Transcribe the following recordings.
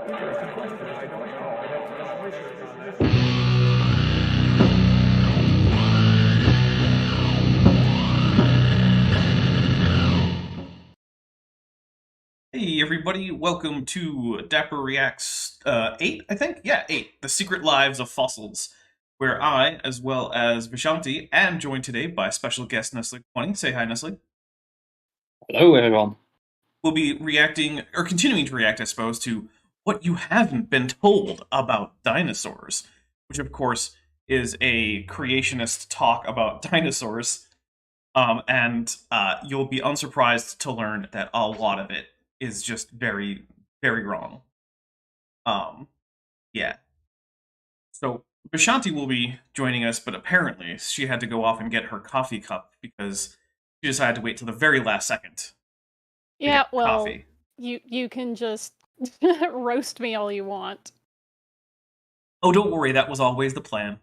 Interesting question. I don't know. I'd have to do some research on that. Hey everybody, welcome to Dapper Reacts 8, I think? Yeah, 8, The Secret Lives of Fossils, where I, as well as Vishanti, am joined today by special guest Nestle20. Say hi, Nestle. Hello, everyone. We'll be reacting, or continuing to react, I suppose, to what you haven't been told about dinosaurs, which of course is a creationist talk about dinosaurs, and you'll be unsurprised to learn that a lot of it is just very, very wrong. Um, yeah. So Vishanti will be joining us, but apparently she had to go off and get her coffee cup because she decided to wait till the very last second to get Yeah, well, coffee. you can just roast me all you want. Oh, don't worry, that was always the plan.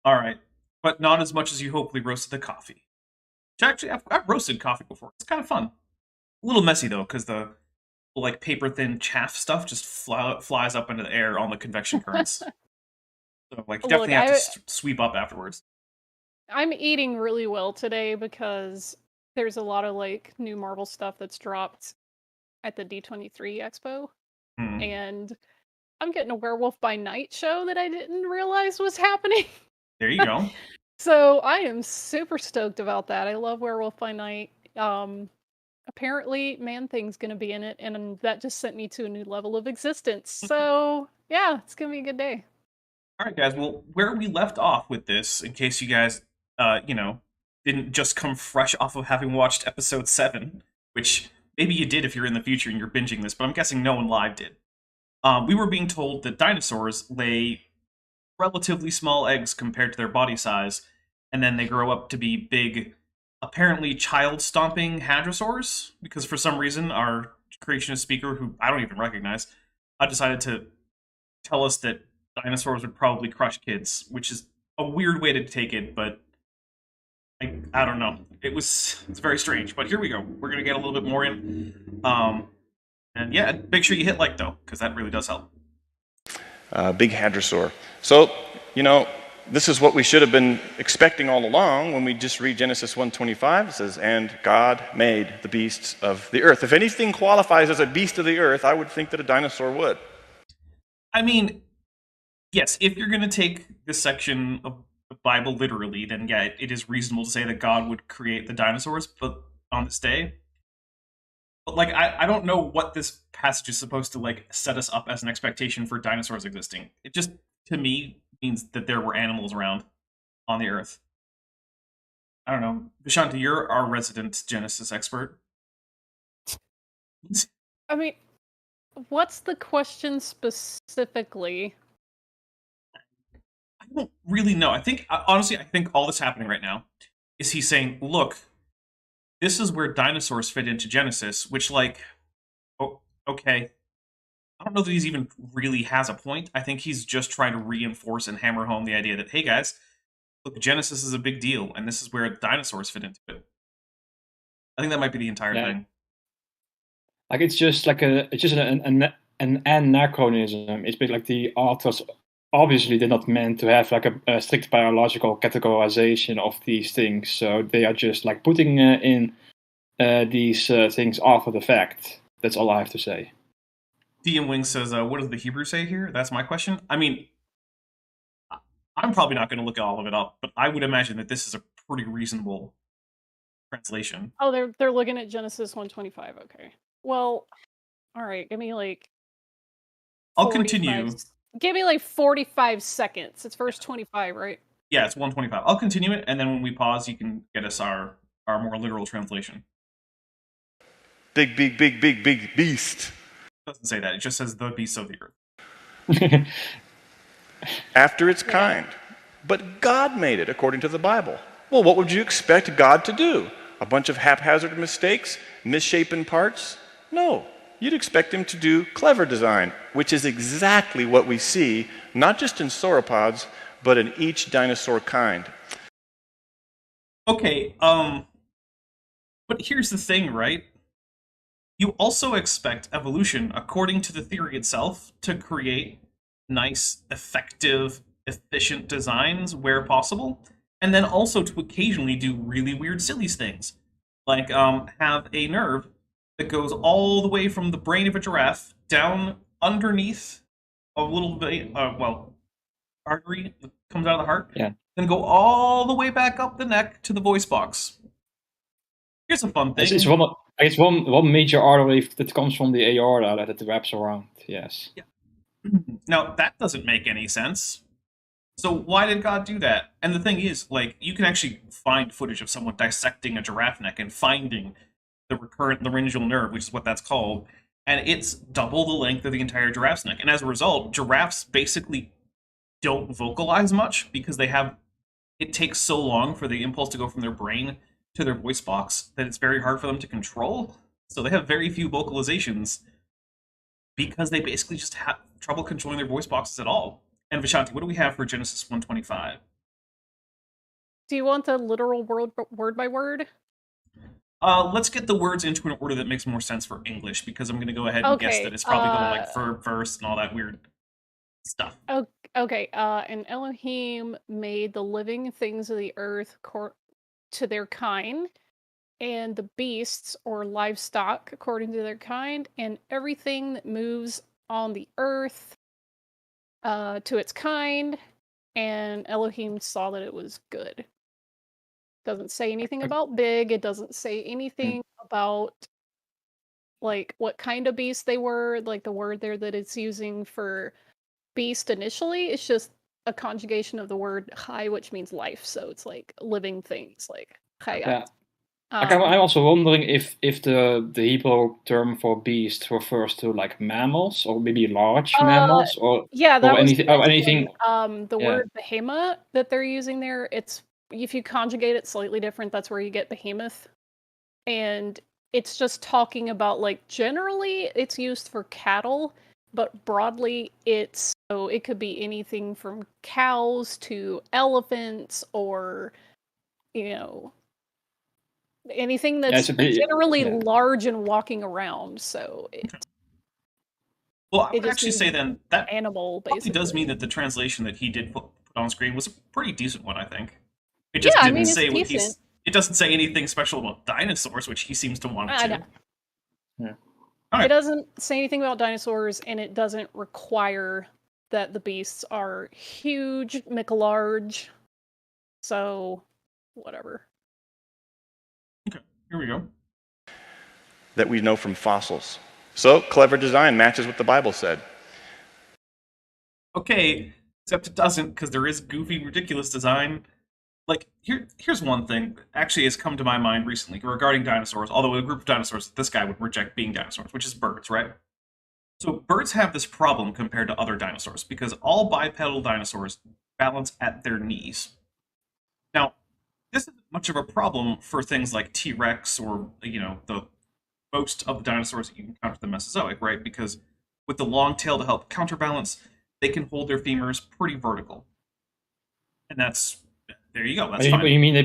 All right, but not as much as you hopefully roasted the coffee. Which actually, I've roasted coffee before. It's kind of fun. A little messy though, because the like paper thin chaff stuff just flies up into the air on the convection currents. So like you Look, definitely have to sweep up afterwards. I'm eating really well today because there's a lot of like new Marvel stuff that's dropped at the D23 Expo, Hmm. and I'm getting a Werewolf by Night show that I didn't realize was happening. There you go. So I am super stoked about that. I love Werewolf by Night. Apparently Man Thing's gonna be in it, and that just sent me to a new level of existence. So yeah, it's gonna be a good day. All right, guys. Well, where we left off with this, in case you guys, didn't just come fresh off of having watched episode 7, which maybe you did if you're in the future and you're binging this, but I'm guessing no one live did. We were being told that dinosaurs lay relatively small eggs compared to their body size, and then they grow up to be big, apparently child-stomping hadrosaurs, because for some reason our creationist speaker, who I don't even recognize, decided to tell us that dinosaurs would probably crush kids, which is a weird way to take it, but I don't know. It's very strange, but here we go. We're gonna get a little bit more in. And yeah, make sure you hit like though, because that really does help. Big Hadrosaur. So, this is what we should have been expecting all along when we just read Genesis 1:25. It says, "And God made the beasts of the earth." If anything qualifies as a beast of the earth, I would think that a dinosaur would. I mean, yes, if you're gonna take this section of the Bible literally, then yeah, it is reasonable to say that God would create the dinosaurs, but on this day. But like, I don't know what this passage is supposed to like set us up as an expectation for dinosaurs existing. It just, to me, means that there were animals around on the Earth. I don't know, Vishanti, you're our resident Genesis expert. I mean, what's the question specifically? I don't really know. I think honestly, I think all that's happening right now is he's saying, "Look, this is where dinosaurs fit into Genesis," which like, oh, okay. I don't know that he's even really has a point. I think he's just trying to reinforce and hammer home the idea that, hey guys, look, Genesis is a big deal, and this is where dinosaurs fit into it. I think that might be the entire Yeah. thing. Like it's just like an anachronism. It's basically like the authors obviously did not meant to have like a strict biological categorization of these things, so they are just like putting in these things after the fact. That's all I have to say. DM Wing says, what does the Hebrew say here? That's my question. I mean, I'm probably not going to look all of it up, but I would imagine that this is a pretty reasonable translation. Oh, they're looking at Genesis 125. Okay. Well, all right. Give me like. I'll continue. Give me like 45 seconds. It's verse 25, right? Yeah, it's 125. I'll continue it, and then when we pause, you can get us our more literal translation. Big beast. It doesn't say that. It just says the beasts of the earth. After its kind. But God made it, according to the Bible. Well, what would you expect God to do? A bunch of haphazard mistakes? Misshapen parts? No. You'd expect him to do clever design, which is exactly what we see, not just in sauropods, but in each dinosaur kind. Okay, but here's the thing, right? You also expect evolution, according to the theory itself, to create nice, effective, efficient designs where possible, and then also to occasionally do really weird, silly things, like have a nerve that goes all the way from the brain of a giraffe down underneath a little bit, artery that comes out of the heart, Yeah. then go all the way back up the neck to the voice box. Here's a fun thing. It's one major artery that comes from the aorta that it wraps around. Yes. Yeah. Now, that doesn't make any sense. So why did God do that? And the thing is, like, you can actually find footage of someone dissecting a giraffe neck and finding the recurrent laryngeal nerve, which is what that's called, and it's double the length of the entire giraffe's neck. And as a result, giraffes basically don't vocalize much because it takes so long for the impulse to go from their brain to their voice box that it's very hard for them to control. So they have very few vocalizations because they basically just have trouble controlling their voice boxes at all. And Vishanti, what do we have for Genesis 125? Do you want the literal word by word? Let's get the words into an order that makes more sense for English, because I'm going to go ahead and guess that it's probably going like verb, verse, and all that weird stuff. Okay. And Elohim made the living things of the earth to their kind, and the beasts or livestock according to their kind, and everything that moves on the earth to its kind. And Elohim saw that it was good. Doesn't say anything about big. It doesn't say anything about like what kind of beast they were. Like the word there that it's using for beast initially, it's just a conjugation of the word chai, which means life. So it's like living things, like chayat. Yeah. I'm also wondering if the Hebrew term for beast refers to like mammals or maybe large mammals or anything. The word behemoth that they're using there, it's if you conjugate it slightly different, that's where you get behemoth. And it's just talking about, like, generally it's used for cattle, but broadly it could be anything from cows to elephants, or anything that's generally large and walking around. So well, I would actually say then that animal probably does mean that the translation that he did put on screen was a pretty decent one, I think. It just didn't say what it doesn't say anything special about dinosaurs, which he seems to want to. Yeah. Right. It doesn't say anything about dinosaurs, and it doesn't require that the beasts are huge, large. So, whatever. Okay, here we go. That we know from fossils. So, clever design matches what the Bible said. Okay, except it doesn't, because there is goofy, ridiculous design. Like, here's one thing that actually has come to my mind recently regarding dinosaurs, although a group of dinosaurs that this guy would reject being dinosaurs, which is birds, right? So birds have this problem compared to other dinosaurs, because all bipedal dinosaurs balance at their knees. Now, this isn't much of a problem for things like T-Rex or, the most of the dinosaurs that you encounter in the Mesozoic, right? Because with the long tail to help counterbalance, they can hold their femurs pretty vertical. And there you go. That's fine. You mean they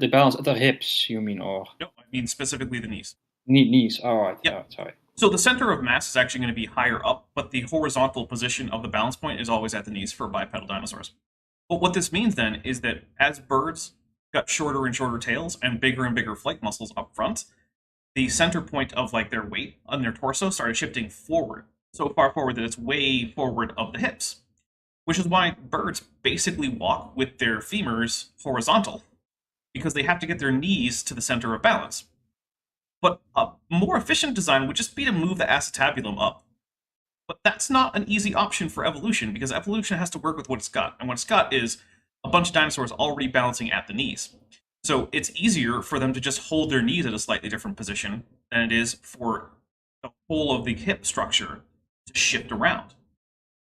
balance at their hips? You mean, or no? I mean specifically the knees. Knees. All right. Yeah. Oh, sorry. So the center of mass is actually going to be higher up, but the horizontal position of the balance point is always at the knees for bipedal dinosaurs. But what this means then is that as birds got shorter and shorter tails and bigger flight muscles up front, the center point of like their weight on their torso started shifting forward, so far forward that it's way forward of the hips. Which is why birds basically walk with their femurs horizontal, because they have to get their knees to the center of balance. But a more efficient design would just be to move the acetabulum up. But that's not an easy option for evolution, because evolution has to work with what it's got. And what it's got is a bunch of dinosaurs already balancing at the knees. So it's easier for them to just hold their knees at a slightly different position than it is for the whole of the hip structure to shift around.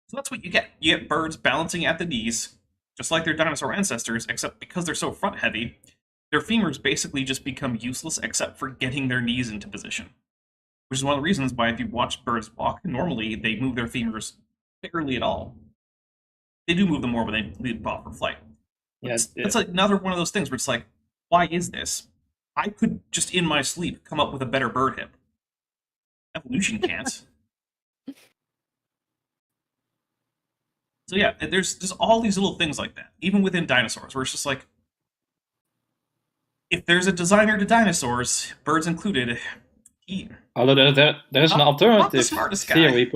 So that's what you get. You get birds balancing at the knees, just like their dinosaur ancestors, except because they're so front-heavy, their femurs basically just become useless except for getting their knees into position. Which is one of the reasons why if you watch birds walk, normally they move their femurs barely at all. They do move them more when they leave off for flight. It's like another one of those things where it's like, why is this? I could just in my sleep come up with a better bird hip. Evolution can't. So yeah, there's just all these little things like that, even within dinosaurs, where it's just like, if there's a designer to dinosaurs, birds included, he Although there's an not the alternative smartest guy. theory.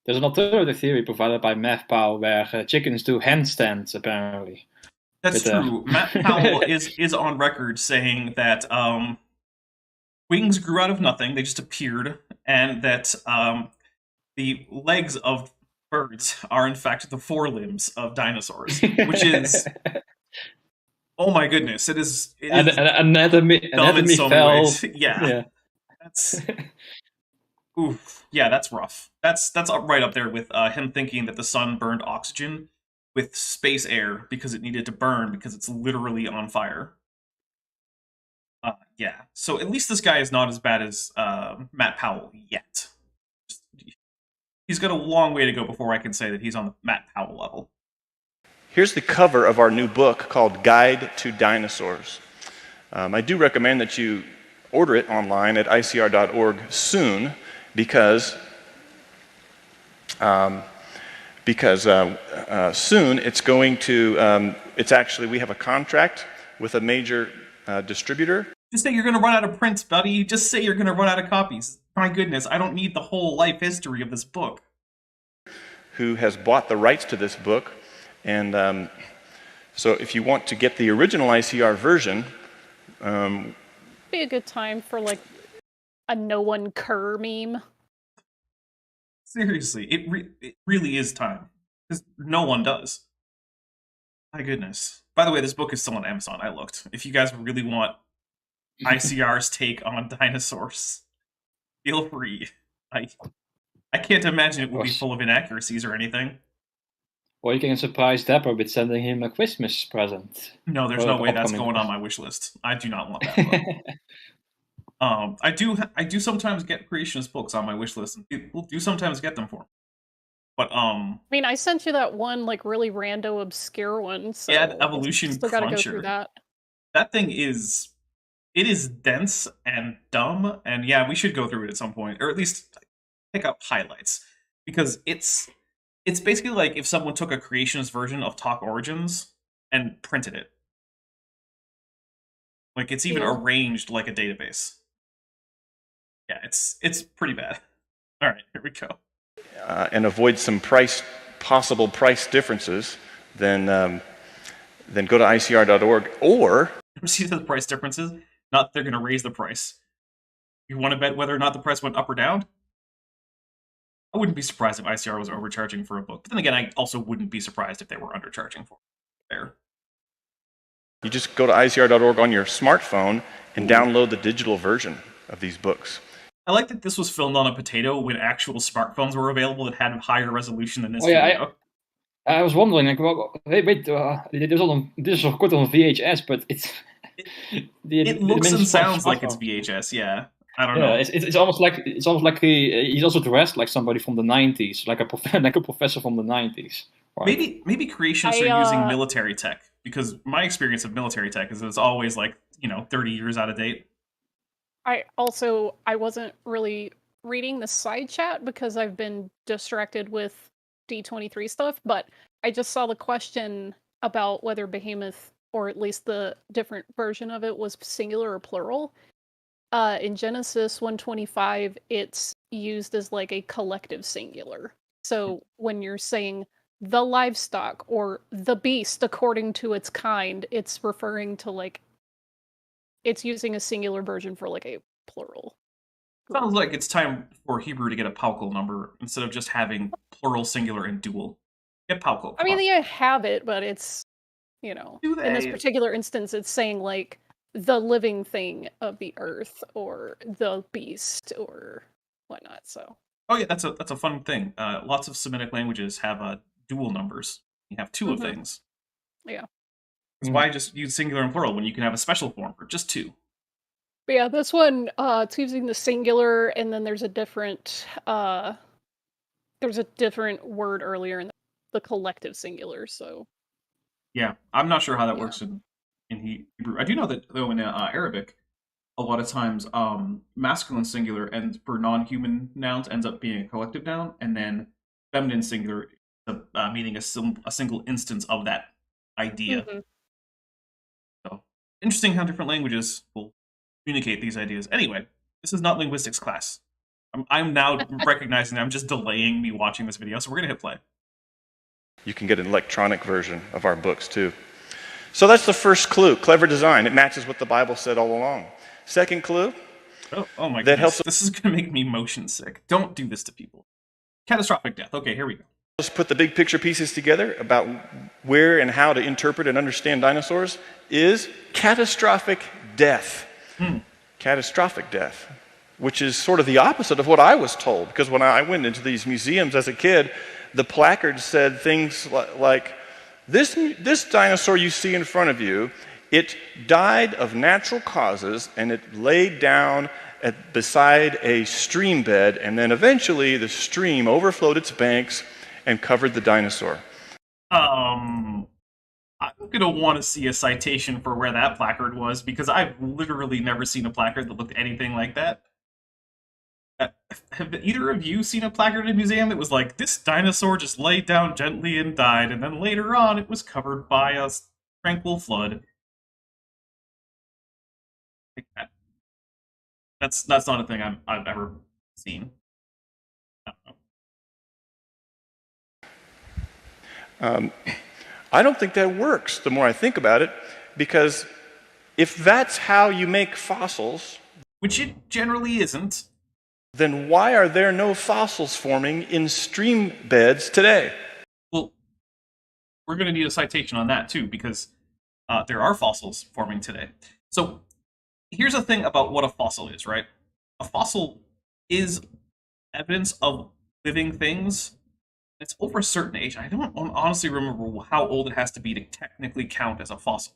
There's an alternative theory provided by Matt Powell where chickens do handstands, apparently. That's true. Matt Powell is on record saying that wings grew out of nothing; they just appeared, and that the legs of birds are in fact the forelimbs of dinosaurs, which is, oh my goodness, it is Anatomy dumb in so many fell. ways. Yeah. That's oof. Yeah, that's rough. That's right up there with him thinking that the sun burned oxygen with space air because it needed to burn because it's literally on fire. Yeah. So at least this guy is not as bad as Matt Powell yet. He's got a long way to go before I can say that he's on the Matt Powell level. Here's the cover of our new book called Guide to Dinosaurs. I do recommend that you order it online at icr.org soon because soon it's going to, we have a contract with a major distributor. Just say you're going to run out of prints, buddy. Just say you're going to run out of copies. My goodness, I don't need the whole life history of this book. Who has bought the rights to this book. And so if you want to get the original ICR version... be a good time for, like, a no one cur meme. Seriously, it really is time. Because no one does. My goodness. By the way, this book is still on Amazon. I looked. If you guys really want ICR's take on dinosaurs, feel free. I can't imagine it would be full of inaccuracies or anything. Or you can surprise Dapper with sending him a Christmas present. No, there's no way that's going on my wish list. I do not want that book. I do sometimes get creationist books on my wish list, and people do sometimes get them for me. But I mean, I sent you that one like really rando obscure one. So yeah, the Evolution still gotta go Cruncher. through that. That thing is dense and dumb, and yeah, we should go through it at some point, or at least pick up highlights, because it's basically like if someone took a creationist version of Talk Origins and printed it. Like it's even arranged like a database. Yeah, it's pretty bad. All right, here we go. And avoid some possible price differences, then go to icr.org or... See the price differences? Not that they're going to raise the price. You want to bet whether or not the price went up or down? I wouldn't be surprised if ICR was overcharging for a book. But then again, I also wouldn't be surprised if they were undercharging for it. There. You just go to icr.org on your smartphone and download the digital version of these books. I like that this was filmed on a potato when actual smartphones were available that had higher resolution than this video. I was wondering, like, wait, this is of course on VHS, but it looks and sounds like it's VHS. Yeah, I don't know. It's almost like he's also dressed like somebody from the 90s, like a professor from the 90s. Right? Maybe creationists are using military tech, because my experience of military tech is it's always like 30 years out of date. I wasn't really reading the side chat because I've been distracted with D23 stuff, but I just saw the question about whether Behemoth, or at least the different version of it, was singular or plural. In Genesis 125, it's used as like a collective singular. So when you're saying the livestock or the beast according to its kind, it's referring to like, it's using a singular version for like a plural. Sounds like it's time for Hebrew to get a Paukel number instead of just having plural, singular, and dual. Get Paukel. I mean, they have it, but it's, in this particular instance, it's saying like the living thing of the earth or the beast or whatnot. So. Oh yeah, that's a fun thing. Lots of Semitic languages have dual numbers. You have two of things. Yeah. That's why I just use singular and plural when you can have a special form for just two. But yeah, this one, it's using the singular, and then there's a different word earlier in the collective singular. So. Yeah, I'm not sure how that works in Hebrew. I do know that though in Arabic, a lot of times masculine singular and for non-human nouns ends up being a collective noun, and then feminine singular meaning a single instance of that idea. Mhm. So interesting how different languages will communicate these ideas. Anyway, this is not linguistics class. I'm now recognizing that I'm just delaying me watching this video, so we're gonna hit play. You can get an electronic version of our books too. So that's the first clue, clever design. It matches what the Bible said all along. Second clue. Oh my That goodness. helps- This is gonna make me motion sick. Don't do this to people. Catastrophic death. Okay, here we go. Let's put the big picture pieces together about where and how to interpret and understand dinosaurs is catastrophic death. Catastrophic death, which is sort of the opposite of what I was told. Because when I went into these museums as a kid, the placards said things like, this dinosaur you see in front of you, it died of natural causes and it laid down beside a stream bed, and then eventually the stream overflowed its banks and covered the dinosaur. I'm gonna want to see a citation for where that placard was, because I've literally never seen a placard that looked anything like that. Have either of you seen a placard in a museum that was like, this dinosaur just laid down gently and died, and then later on it was covered by a tranquil flood? That's not a thing I've ever seen. I don't know. I don't think that works the more I think about it, because if that's how you make fossils, Which it generally isn't. then why are there no fossils forming in stream beds today? Well, we're going to need a citation on that too, because there are fossils forming today. So here's the thing about what a fossil is, right? A fossil is evidence of living things. It's over a certain age. I don't honestly remember how old it has to be to technically count as a fossil.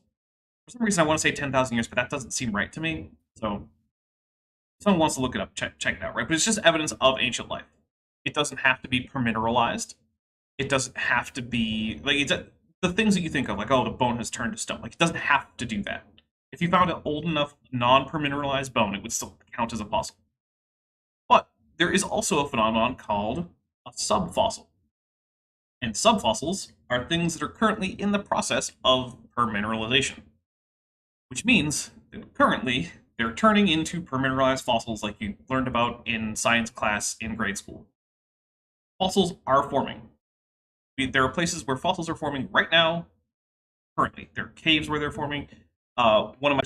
For some reason, I want to say 10,000 years, but that doesn't seem right to me. So if someone wants to look it up, check it out, right? But it's just evidence of ancient life. It doesn't have to be permineralized. It doesn't have to be like the things that you think of, like, oh, the bone has turned to stone. Like, it doesn't have to do that. If you found an old enough non-permineralized bone, it would still count as a fossil. But there is also a phenomenon called a subfossil. And subfossils are things that are currently in the process of permineralization. Which means that currently they're turning into permineralized fossils like you learned about in science class in grade school. Fossils are forming. There are places where fossils are forming right now, currently. There are caves where they're forming. One of my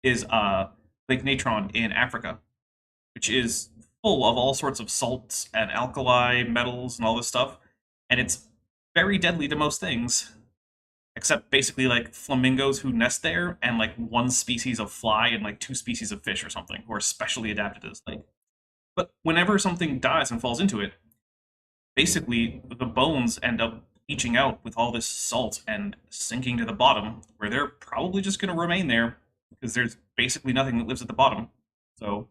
is Lake Natron in Africa, which is full of all sorts of salts and alkali metals and all this stuff. And it's very deadly to most things, except basically like flamingos who nest there, and like one species of fly and like 2 species of fish or something, who are specially adapted to this lake. But whenever something dies and falls into it, basically the bones end up leaching out with all this salt and sinking to the bottom, where they're probably just going to remain there because there's basically nothing that lives at the bottom. So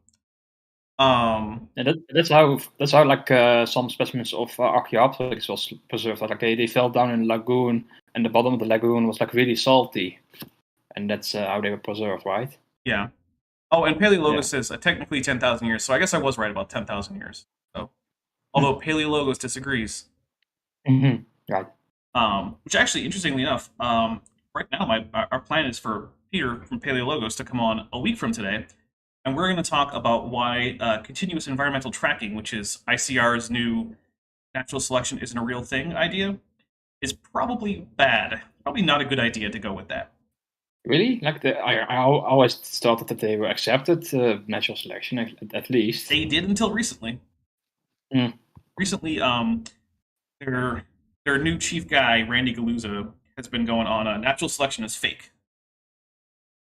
And that's how like some specimens of Archaeopteryx was preserved. Like they fell down in a lagoon, and the bottom of the lagoon was like really salty, and that's how they were preserved, right? yeah. Oh, and Paleologos says technically 10,000 years, so I guess I was right about 10,000 years. So, although Paleologos disagrees. Mm-hmm. Right. Which actually, interestingly enough, right now our plan is for Peter from Paleologos to come on a week from today, and we're going to talk about why continuous environmental tracking, which is ICR's new natural selection isn't a real thing idea, is probably bad. Probably not a good idea to go with that. Really? Like I always thought that they were accepted natural selection at least. They did until recently. Mm. Recently, their new chief guy, Randy Galuza, has been going on natural selection is fake.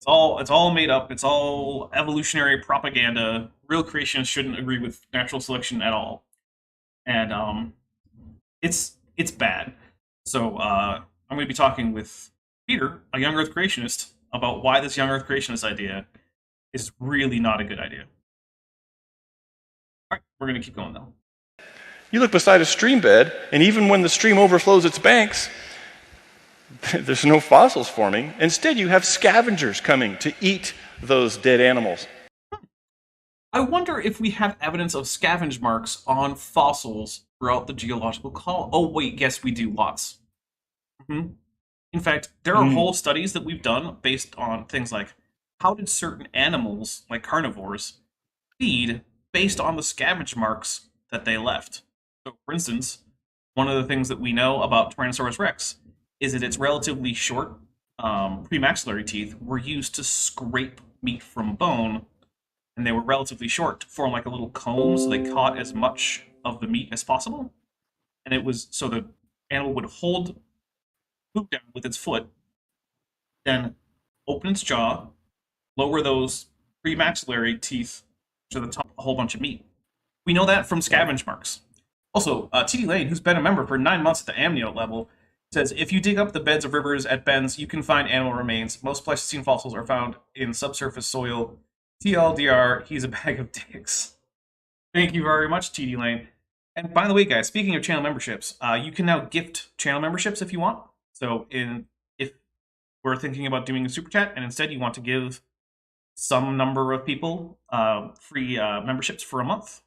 It's all made up. It's all evolutionary propaganda. Real creationists shouldn't agree with natural selection at all, and it's bad. So I'm going to be talking with Peter, a young Earth creationist, about why this young Earth creationist idea is really not a good idea. All right, we're going to keep going though. You look beside a stream bed, and even when the stream overflows its banks, there's no fossils forming. Instead, you have scavengers coming to eat those dead animals. I wonder if we have evidence of scavenge marks on fossils throughout the geological column. Oh, wait, yes, we do. Lots. In fact, there are whole studies that we've done based on things like how did certain animals, like carnivores, feed based on the scavenge marks that they left. So, for instance, one of the things that we know about Tyrannosaurus rex is that its relatively short premaxillary teeth were used to scrape meat from bone, and they were relatively short to form like a little comb so they caught as much of the meat as possible. And it was so the animal would hold food down with its foot, then open its jaw, lower those premaxillary teeth to the top of a whole bunch of meat. We know that from scavenge marks. Also, T.D. Lane, who's been a member for 9 months at the amniote level, says, if you dig up the beds of rivers at bends, you can find animal remains. Most Pleistocene fossils are found in subsurface soil. TLDR, he's a bag of dicks. Thank you very much, T.D. Lane. And by the way, guys, speaking of channel memberships, you can now gift channel memberships if you want. So if we're thinking about doing a super chat and instead you want to give some number of people free memberships for a month,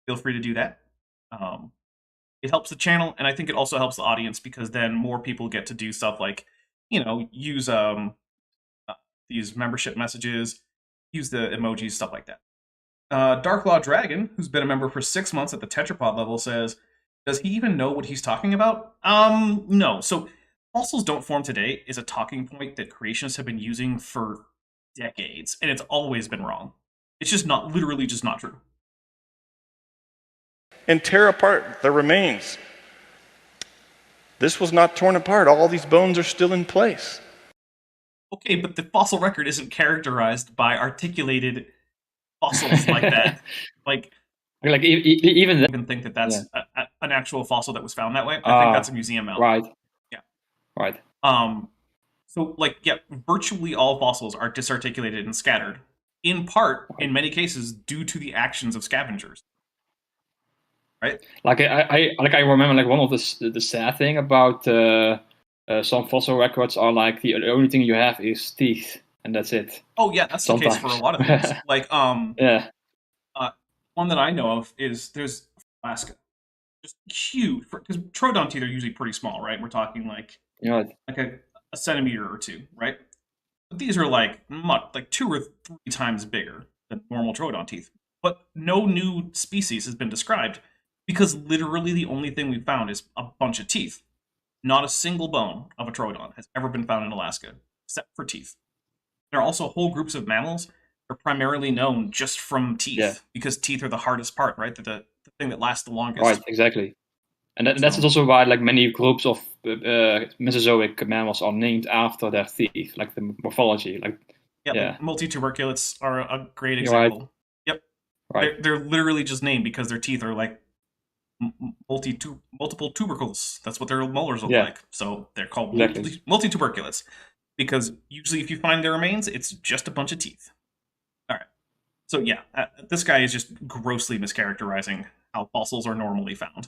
feel free to do that. It helps the channel, and I think it also helps the audience because then more people get to do stuff like, use these membership messages, use the emojis, stuff like that. Darklaw Dragon, who's been a member for 6 months at the tetrapod level, says, does he even know what he's talking about? No. So fossils don't form today is a talking point that creationists have been using for decades, and it's always been wrong. It's just literally not true. And tear apart the remains. This was not torn apart. All these bones are still in place. Okay, but the fossil record isn't characterized by articulated fossils like that. Even think that that's an actual fossil that was found that way. I think that's a museum mount. Right. Yeah. Right. So, virtually all fossils are disarticulated and scattered, in part, in many cases, due to the actions of scavengers. Right? I remember one of the sad thing about some fossil records are the only thing you have is teeth and that's it. Oh yeah, that's sometimes the case for a lot of things. One that I know of is there's Alaska, just huge because troodon teeth are usually pretty small, right? We're talking a centimeter or two, right? But these are like 2 or 3 times bigger than normal troodon teeth. But no new species has been described because literally the only thing we've found is a bunch of teeth. Not a single bone of a troodon has ever been found in Alaska, except for teeth. There are also whole groups of mammals that are primarily known just from teeth, because teeth are the hardest part, right? The thing that lasts the longest. Right, exactly. And that's also why many groups of Mesozoic mammals are named after their teeth, like the morphology. Multituberculates are a great example. Right. Yep. Right. They're literally just named because their teeth are multiple tubercles. That's what their molars look like. So they're called multituberculates. Because usually if you find their remains, it's just a bunch of teeth. All right. So this guy is just grossly mischaracterizing how fossils are normally found.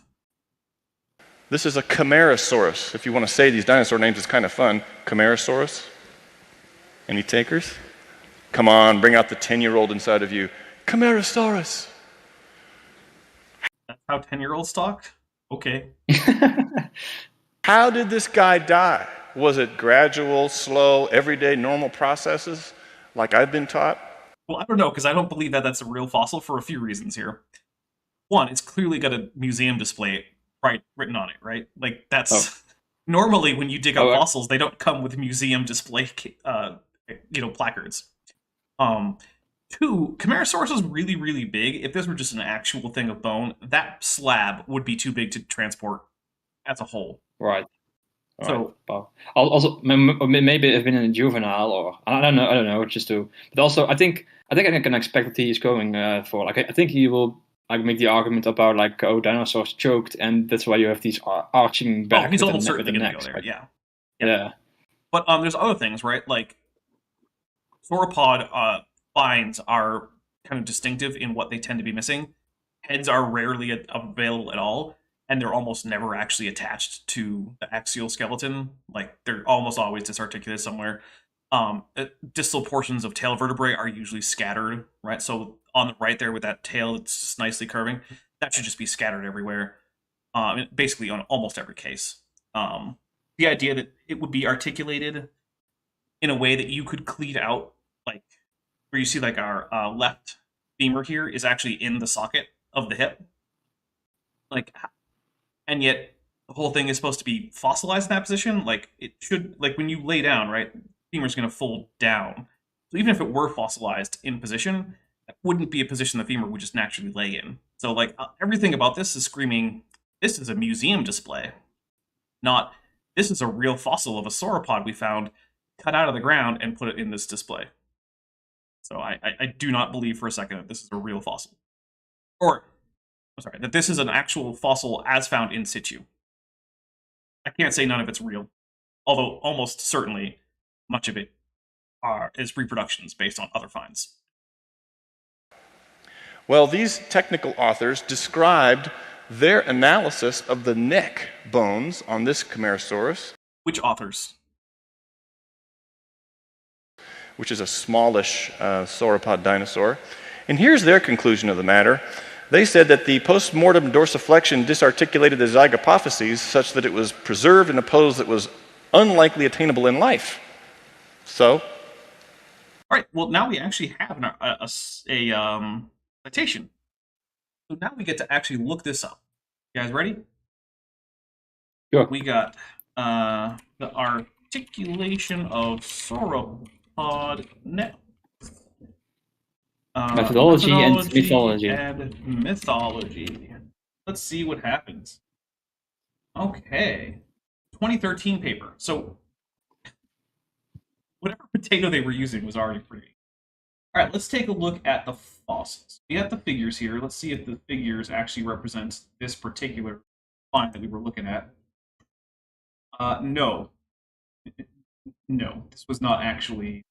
This is a Camarasaurus. If you want to say these dinosaur names, it's kind of fun. Camarasaurus. Any takers? Come on, bring out the 10-year-old inside of you. Camarasaurus. That's how 10-year-olds talk? Okay. How did this guy die? Was it gradual, slow, everyday, normal processes like I've been taught? Well, I don't know, because I don't believe that that's a real fossil for a few reasons here. One, it's clearly got a museum display written on it, right? That's normally when you dig up fossils, they don't come with museum display, placards. Two, Camarasaurus is really, really big. If this were just an actual thing of bone, that slab would be too big to transport as a whole. Right. So also maybe it's been in a juvenile, or I don't know, but also I think I can expect that he is going for I think he will make the argument about dinosaurs choked, and that's why you have these arching back. Oh, he's almost certainly going to go there. Yeah. But there's other things, right? Sauropod spines are kind of distinctive in what they tend to be missing. Heads are rarely available at all, and they're almost never actually attached to the axial skeleton. They're almost always disarticulated somewhere. Distal portions of tail vertebrae are usually scattered, right? So on the right there with that tail that's just nicely curving, that should just be scattered everywhere. Basically on almost every case. The idea that it would be articulated in a way that you could cleave out, like where you see like our left femur here is actually in the socket of the hip, like, and yet the whole thing is supposed to be fossilized in that position. Like it should, like when you lay down, right, femur's going to fold down. So even if it were fossilized in position, that wouldn't be a position the femur would just naturally lay in. So like everything about this is screaming, this is a museum display, not this is a real fossil of a sauropod we found, cut out of the ground and put it in this display. So I do not believe for a second that this is a real fossil. Or, I'm sorry, that this is an actual fossil as found in situ. I can't say none of it's real, although almost certainly much of it is reproductions based on other finds. Well, these technical authors described their analysis of the neck bones on this Camarasaurus. Which authors? Which is a smallish sauropod dinosaur. And here's their conclusion of the matter. They said that the post-mortem dorsiflexion disarticulated the zygapophyses such that it was preserved in a pose that was unlikely attainable in life. So? All right, well, now we actually have a citation. So now we get to actually look this up. You guys ready? Sure. We got the articulation of sauropod neck. Methodology and mythology. And mythology. Let's see what happens. Okay. 2013 paper. So, whatever potato they were using was already pretty. All right, let's take a look at the fossils. We got the figures here. Let's see if the figures actually represent this particular find that we were looking at. No. No, this was not actually...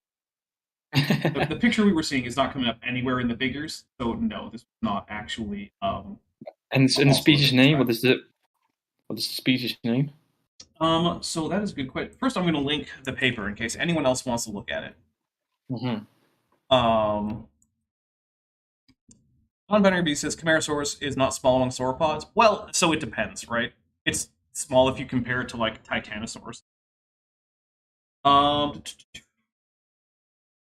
the picture we were seeing is not coming up anywhere in the figures, so no, this was not actually... and the species name? What is the species name? So that is a good question. First, I'm going to link the paper in case anyone else wants to look at it. Mm-hmm. Non-binary B says Camarasaurus is not small among sauropods. Well, so it depends, right? It's small if you compare it to like Titanosaurs.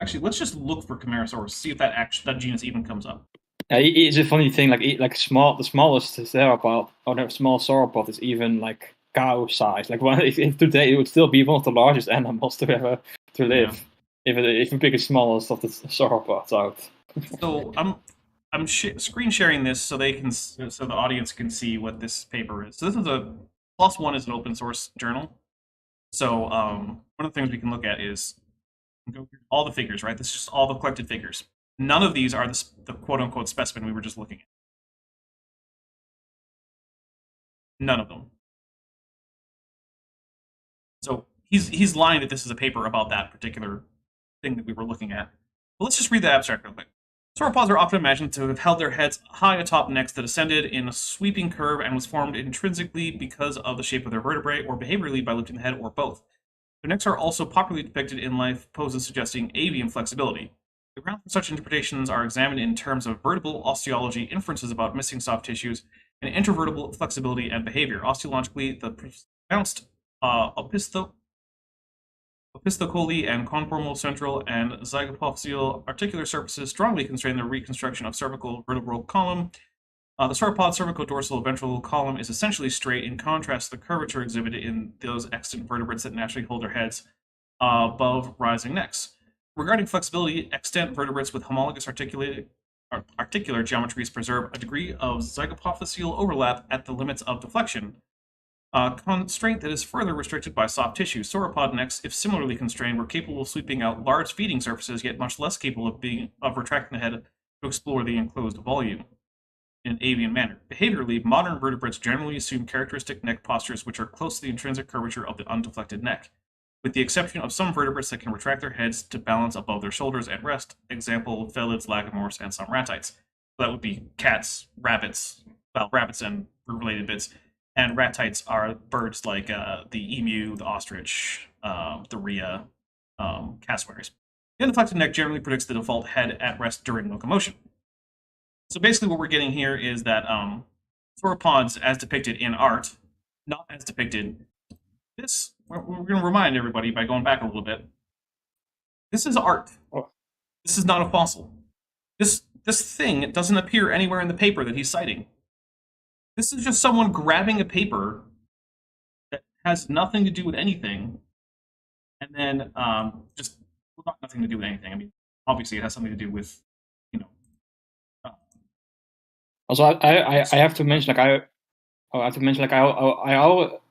Actually, let's just look for Camarasaurus, see if that genus even comes up. It's a funny thing, the smallest theropod or the small sauropod is even like cow size. Like if today it would still be one of the largest animals to ever to live. Yeah. If the biggest smallest of the sauropods out. So I'm screen sharing this so the audience can see what this paper is. So this is +1 is an open source journal. So one of the things we can look at is go through all the figures, right? This is just all the collected figures. None of these are the quote-unquote specimen we were just looking at. None of them. So he's lying that this is a paper about that particular thing that we were looking at. But let's just read the abstract real quick. Sauropods are often imagined to have held their heads high atop necks that ascended in a sweeping curve and was formed intrinsically because of the shape of their vertebrae or behaviorally by lifting the head or both. Their necks are also popularly depicted in life poses suggesting avian flexibility. The grounds for such interpretations are examined in terms of vertebral osteology, inferences about missing soft tissues, and intervertebral flexibility and behavior. Osteologically, the pronounced opisthocoely and conformal central and zygapophyseal articular surfaces strongly constrain the reconstruction of cervical vertebral column. The sauropod cervicodorsal ventral column is essentially straight, in contrast to the curvature exhibited in those extant vertebrates that naturally hold their heads above rising necks. Regarding flexibility, extant vertebrates with homologous articular geometries preserve a degree of zygapophyseal overlap at the limits of deflection, a constraint that is further restricted by soft tissue. Sauropod necks, if similarly constrained, were capable of sweeping out large feeding surfaces, yet much less capable of retracting the head to explore the enclosed volume in an avian manner. Behaviorally, modern vertebrates generally assume characteristic neck postures which are close to the intrinsic curvature of the undeflected neck, with the exception of some vertebrates that can retract their heads to balance above their shoulders at rest, example, felids, lagomorphs, and some ratites. So that would be cats, rabbits and related bits, and ratites are birds like the emu, the ostrich, the rhea, cassowaries. The undeflected neck generally predicts the default head at rest during locomotion. So basically what we're getting here is that sauropods as depicted in art, not as depicted. This, we're going to remind everybody by going back a little bit. This is art. Oh. This is not a fossil. This thing doesn't appear anywhere in the paper that he's citing. This is just someone grabbing a paper that has nothing to do with anything, and then just not nothing to do with anything. I mean, obviously it has something to do with, you know. Also, I have to mention, like I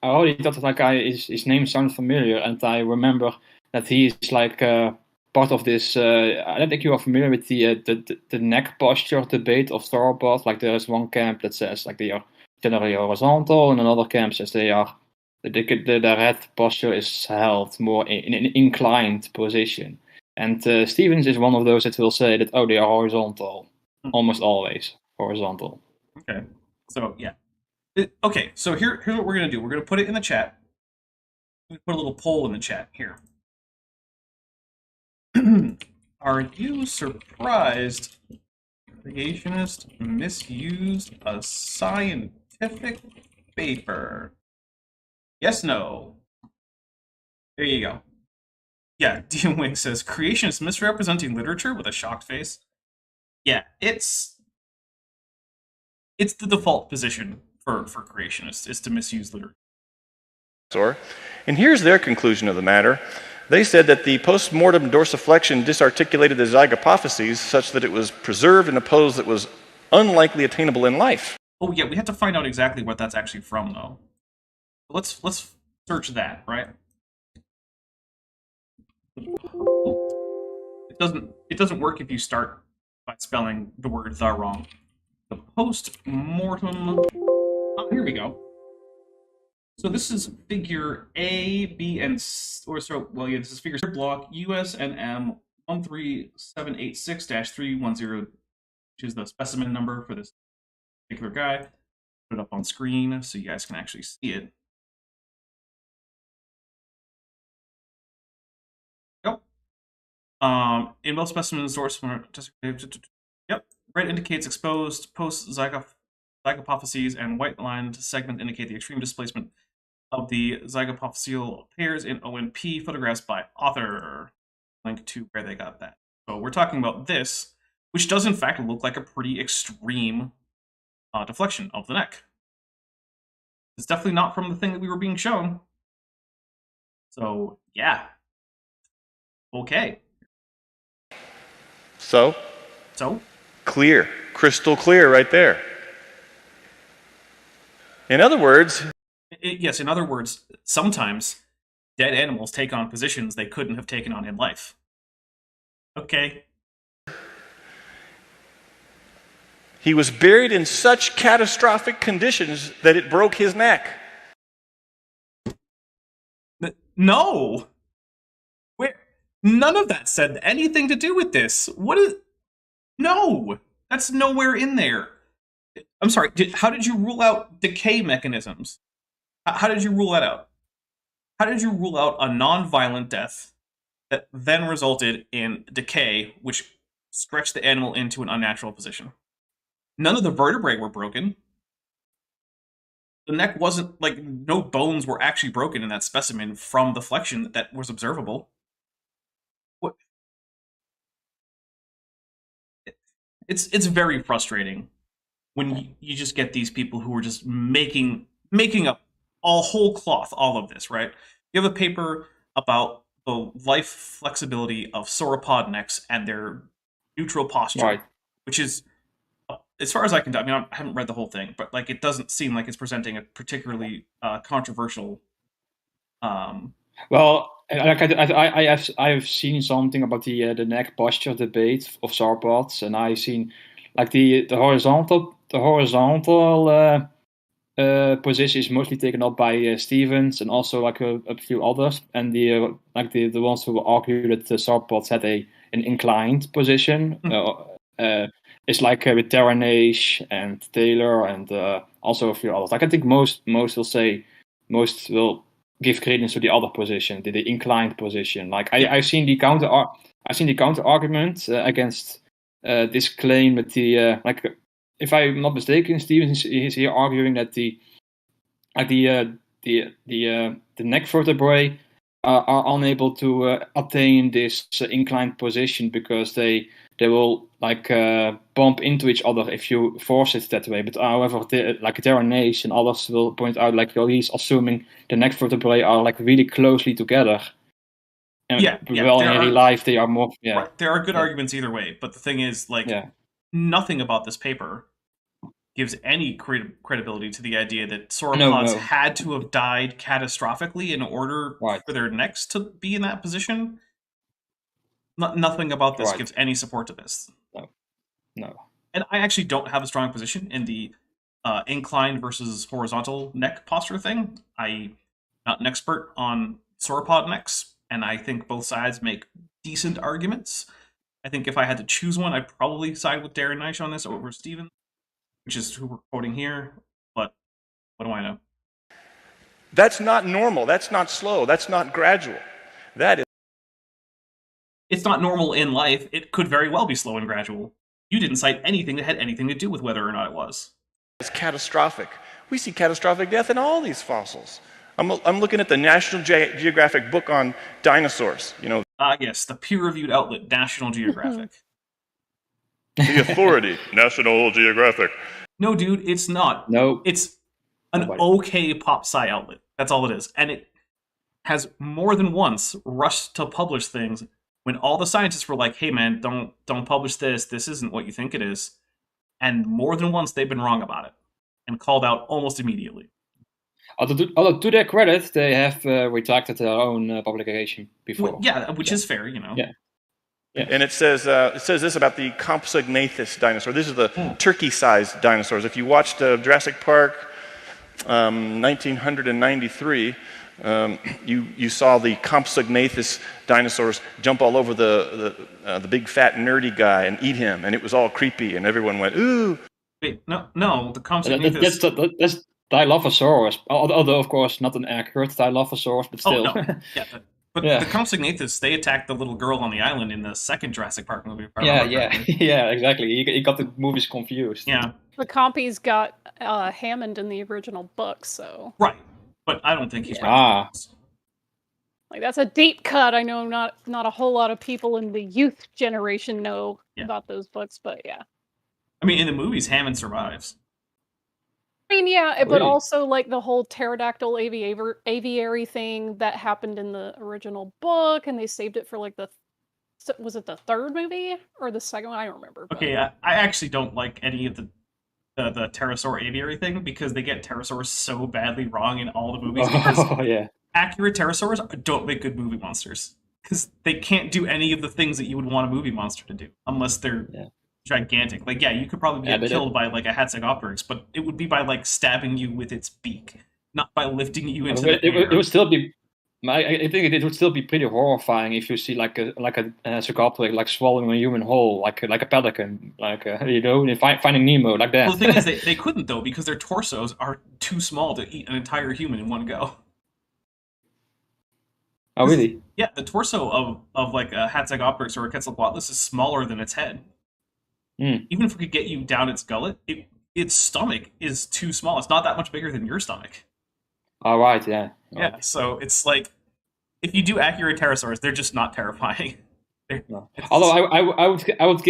already thought that that guy his name sounds familiar, and I remember that he is like part of this. I don't think you are familiar with the neck posture debate of sauropods. Like there is one camp that says like they are generally horizontal, and another camp says they are their head posture is held more in an inclined position. And Stevens is one of those that will say that they are horizontal, almost always horizontal. Okay, so yeah. Okay, so here's what we're going to do. We're going to put it in the chat. We're going to put a little poll in the chat here. Are you surprised creationist misused a scientific paper? Yes, no. There you go. Yeah, DM Wing says, creationists misrepresenting literature with a shocked face. Yeah, it's the default position for creationists, is to misuse literature. And here's their conclusion of the matter. They said that the post-mortem dorsiflexion disarticulated the zygapophyses such that it was preserved in a pose that was unlikely attainable in life. Oh yeah, we have to find out exactly what that's actually from, though. Let's search that, right? It doesn't work if you start by spelling the word "the" wrong. The post-mortem. Oh, here we go. So this is figure A, B, and this is figure block USNM 13786-310, which is the specimen number for this particular guy. Put it up on screen so you guys can actually see it. Yep. In both specimens, yep. Red indicates exposed post-zygapophyses, and white lined segment indicate the extreme displacement of the zygapophyseal pairs in ONP, photographs by author. Link to where they got that. So we're talking about this, which does in fact look like a pretty extreme deflection of the neck. It's definitely not from the thing that we were being shown. So, yeah. Okay. So? Clear. Crystal clear right there. In other words... Yes, in other words, sometimes dead animals take on positions they couldn't have taken on in life. Okay. He was buried in such catastrophic conditions that it broke his neck. No! Where? None of that said anything to do with this. What is... No! That's nowhere in there. I'm sorry, how did you rule out decay mechanisms? How did you rule that out? How did you rule out a non-violent death that then resulted in decay, which stretched the animal into an unnatural position? None of the vertebrae were broken. The neck wasn't, like, no bones were actually broken in that specimen from the flexion that was observable. What? It's very frustrating when you just get these people who are just making up all whole cloth, all of this, right? You have a paper about the life flexibility of sauropod necks and their neutral posture, right, which is, as far as I can tell, I mean, I haven't read the whole thing, but like it doesn't seem like it's presenting a particularly controversial. Well, like I've seen something about the neck posture debate of sauropods, and I've seen like the horizontal position is mostly taken up by Stevens and also like a few others, and the ones who argue that the sauropods had an inclined position. It's like with Terranage and Taylor and also a few others. Like I think most will give credence to the other position, the inclined position. Like I've seen the counter argument against this claim that the if I'm not mistaken, Stevens is here arguing that the neck vertebrae are unable to attain this inclined position because they will bump into each other if you force it that way. But however, Darren and others will point out he's assuming the neck vertebrae are really closely together. And in real life they are more. Yeah, right. There are good arguments either way, but the thing is, nothing about this paper gives any credibility to the idea that sauropods had to have died catastrophically in order for their necks to be in that position. Nothing about this gives any support to this. No. And I actually don't have a strong position in the inclined versus horizontal neck posture thing. I'm not an expert on sauropod necks, and I think both sides make decent arguments. I think if I had to choose one, I'd probably side with Darren Neisch on this over Steven, which is who we're quoting here. But what do I know? That's not normal. That's not slow. That's not gradual. It's not normal in life. It could very well be slow and gradual. You didn't cite anything that had anything to do with whether or not it was. It's catastrophic. We see catastrophic death in all these fossils. I'm looking at the National Geographic book on dinosaurs. Yes, the peer-reviewed outlet, National Geographic. The authority, National Geographic. No, dude, it's not. No. It's an okay pop sci outlet. That's all it is. And it has more than once rushed to publish things when all the scientists were like, hey man, don't publish this. This isn't what you think it is. And more than once they've been wrong about it and called out almost immediately. Although to their credit, they have retracted their own publication before. Well, which is fair, Yeah. And it says this about the Compsognathus dinosaur. This is the turkey-sized dinosaurs. If you watched Jurassic Park 1993, you saw the Compsognathus dinosaurs jump all over the big fat nerdy guy and eat him, and it was all creepy, and everyone went, ooh. Wait, no, the Compsognathus... That's Dilophosaurus, although of course not an accurate Dilophosaurus, but still. Oh, no. But the Compsognathus, they attacked the little girl on the island in the second Jurassic Park movie. Yeah, exactly. He got the movies confused. Yeah. The Compies got Hammond in the original book, so... Right, but I don't think he's right. That's a deep cut. I know not a whole lot of people in the youth generation know about those books, but yeah. I mean, in the movies, Hammond survives. I mean, but also the whole pterodactyl aviary thing that happened in the original book, and they saved it for was it the third movie or the second one? I don't remember. Okay, I actually don't like any of the pterosaur aviary thing because they get pterosaurs so badly wrong in all the movies. Accurate pterosaurs don't make good movie monsters because they can't do any of the things that you would want a movie monster to do unless they're gigantic. You could probably get killed by a Hadrosaur, but it would be by stabbing you with its beak, not by lifting you into the air. It would still be. I think it would still be pretty horrifying if you see a Hadrosaur swallowing a human whole, like a pelican, in Finding Nemo, like that. Well, the thing is, they couldn't though because their torsos are too small to eat an entire human in one go. Oh really? Yeah, the torso of a Hadrosaur or a Quetzalcoatlus is smaller than its head. Even if we could get you down its gullet, its stomach is too small. It's not that much bigger than your stomach. Oh, right, yeah. Yeah, so it's if you do accurate pterosaurs, they're just not terrifying. Although I would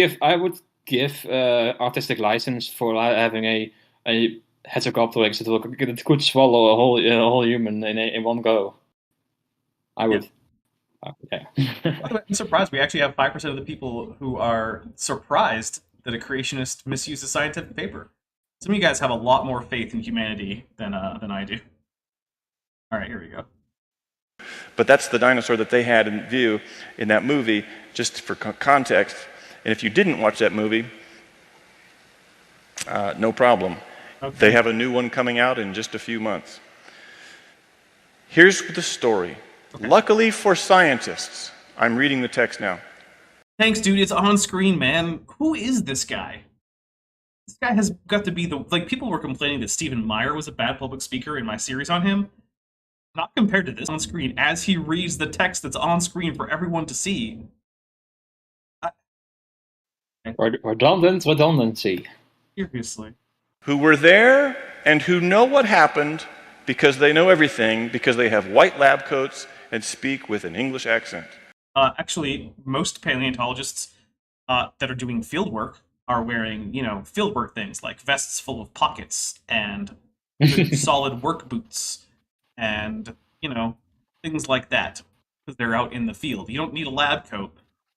give artistic license for having a Hadrosaur that could swallow a whole human in one go. I would. By the way, I'm surprised we actually have 5% of the people who are surprised that a creationist misuses scientific paper. Some of you guys have a lot more faith in humanity than I do. All right, here we go. But that's the dinosaur that they had in view in that movie, just for context. And if you didn't watch that movie, no problem. Okay. They have a new one coming out in just a few months. Here's the story. Okay. Luckily for scientists, I'm reading the text now. Thanks, dude. It's on screen, man. Who is this guy? This guy has got to be people were complaining that Stephen Meyer was a bad public speaker in my series on him. Not compared to this on screen, as he reads the text that's on screen for everyone to see. Redundancy. Seriously. Who were there and who know what happened because they know everything, because they have white lab coats and speak with an English accent. Actually, most paleontologists that are doing field work are wearing, field work things like vests full of pockets and good solid work boots and, things like that, because they're out in the field. You don't need a lab coat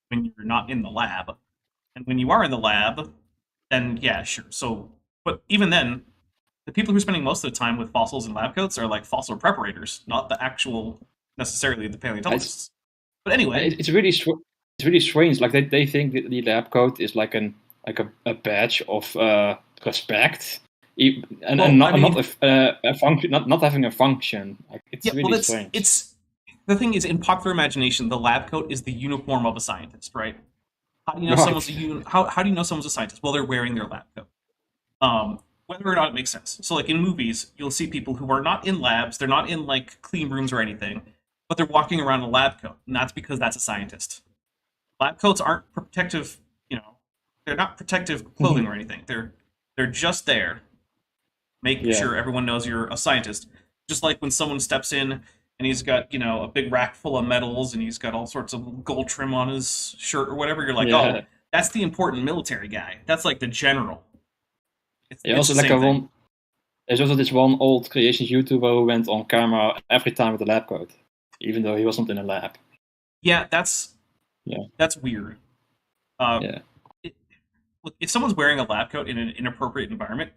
when you're not in the lab. And when you are in the lab, then yeah, sure. So, but even then, the people who are spending most of the time with fossils and lab coats are like fossil preparators, not the actual, necessarily the paleontologists. But anyway, it's really strange. Like they think that the lab coat is like a badge of respect, not a function, not having a function. Like, it's really strange. It's the thing is, in popular imagination, the lab coat is the uniform of a scientist, right? How do you know how do you know someone's a scientist? Well, they're wearing their lab coat. Whether or not it makes sense. So, like in movies, you'll see people who are not in labs, they're not in like clean rooms or anything, but they're walking around in a lab coat, and that's because that's a scientist. Lab coats aren't protective, they're not protective clothing or anything. They're just there, making sure everyone knows you're a scientist. Just like when someone steps in and he's got, a big rack full of medals and he's got all sorts of gold trim on his shirt or whatever, you're like, oh, that's the important military guy. That's like the general. There's also this one old creations YouTuber who went on camera every time with a lab coat, even though he wasn't in a lab. Yeah, that's weird. Look, if someone's wearing a lab coat in an inappropriate environment,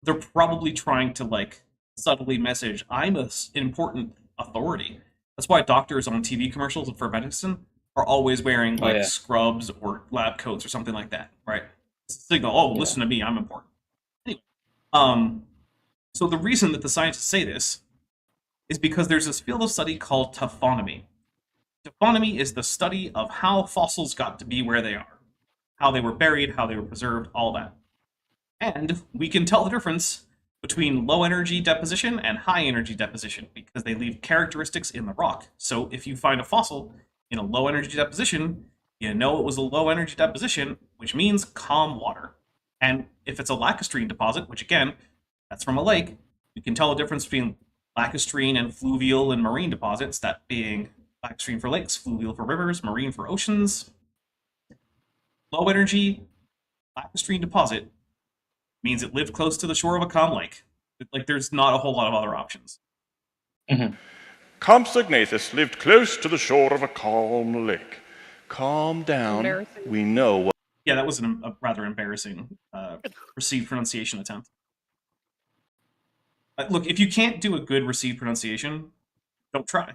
they're probably trying to like subtly message, I'm an important authority. That's why doctors on TV commercials for medicine are always wearing scrubs or lab coats or something like that, right? It's a signal, listen to me, I'm important. Anyway, so the reason that the scientists say this is because there's this field of study called taphonomy. Taphonomy is the study of how fossils got to be where they are, how they were buried, how they were preserved, all that. And we can tell the difference between low energy deposition and high energy deposition because they leave characteristics in the rock. So if you find a fossil in a low energy deposition, you know it was a low energy deposition, which means calm water. And if it's a lacustrine deposit, which again, that's from a lake, you can tell the difference between lacustrine and fluvial and marine deposits, that being lacustrine for lakes, fluvial for rivers, marine for oceans. Low energy lacustrine deposit means it lived close to the shore of a calm lake. Like, there's not a whole lot of other options. Signatus lived close to the shore of a calm lake. Calm down. We know what. Yeah, that was a rather embarrassing received pronunciation attempt. Look, if you can't do a good received pronunciation, don't try.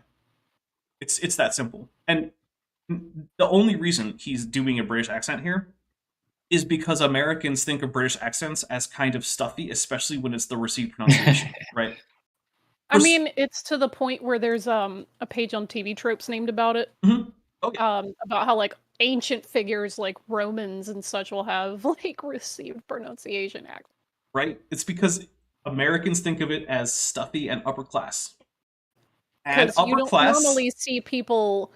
It's that simple. And the only reason he's doing a British accent here is because Americans think of British accents as kind of stuffy, especially when it's the received pronunciation, right? I mean, it's to the point where there's a page on TV Tropes named about it. Oh, yeah. About how like ancient figures like Romans and such will have like received pronunciation accents. Right? It's because Americans think of it as stuffy and upper class. And upper you don't class normally see people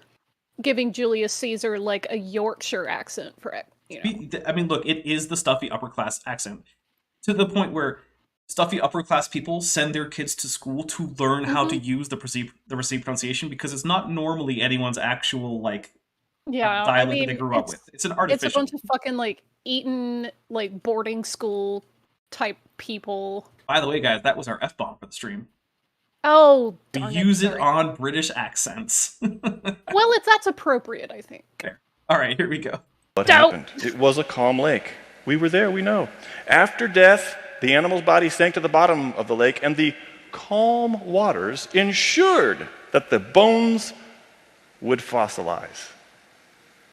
giving Julius Caesar like a Yorkshire accent for it. I mean, look, it is the stuffy upper class accent to the point where stuffy upper class people send their kids to school to learn how to use the received pronunciation because it's not normally anyone's actual like dialect that they grew up with. It's an artificial. It's a bunch of fucking like Eton like boarding school type people. By the way, guys, that was our F-bomb for the stream. Oh, we use it on British accents. Well, that's appropriate, I think. Fair. All right, here we go. What happened? It was a calm lake. We were there, we know. After death, the animal's body sank to the bottom of the lake, and the calm waters ensured that the bones would fossilize.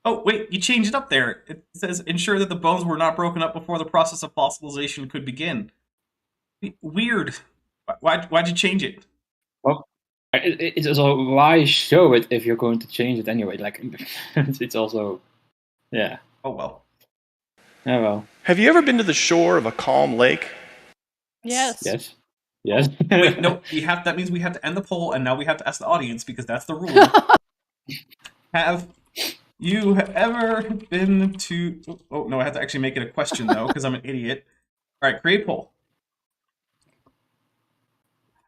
Oh, wait, you changed it up there. It says, ensure that the bones were not broken up before the process of fossilization could begin. Weird. Why'd you change it? Well, it's also, why show it if you're going to change it anyway? Like, it's also, yeah. Oh, well. Oh, well. Have you ever been to the shore of a calm lake? Yes. Yes. Yes. Wait, no, that means we have to end the poll, and now we have to ask the audience, because that's the rule. Have you ever been to... Oh, no, I have to actually make it a question, though, because I'm an idiot. All right, create poll.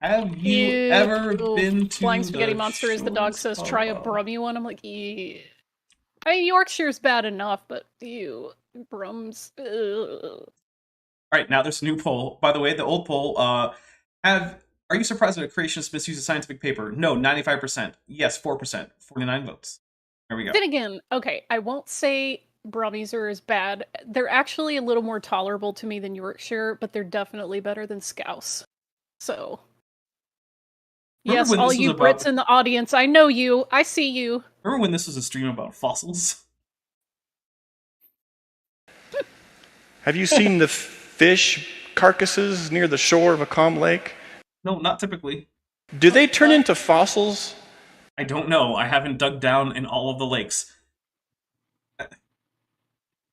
Have you ever been to Flying Spaghetti the Monster, as the dog says, shores try a of- Brummy one. I'm like, ew. I mean, Yorkshire's bad enough, but ew. Brums. Ugh. All right, now there's a new poll. By the way, the old poll, are you surprised that a creationist misuses scientific paper? No, 95%. Yes, 4%. 49 votes. There we go. Then again, okay, I won't say Brummies are as bad. They're actually a little more tolerable to me than Yorkshire, but they're definitely better than Scouse. So... Remember yes, when all this was you about- Brits in the audience, I know you. I see you. Remember when this was a stream about fossils? Have you seen the fish carcasses near the shore of a calm lake? No, not typically. Do they turn into fossils? I don't know. I haven't dug down in all of the lakes.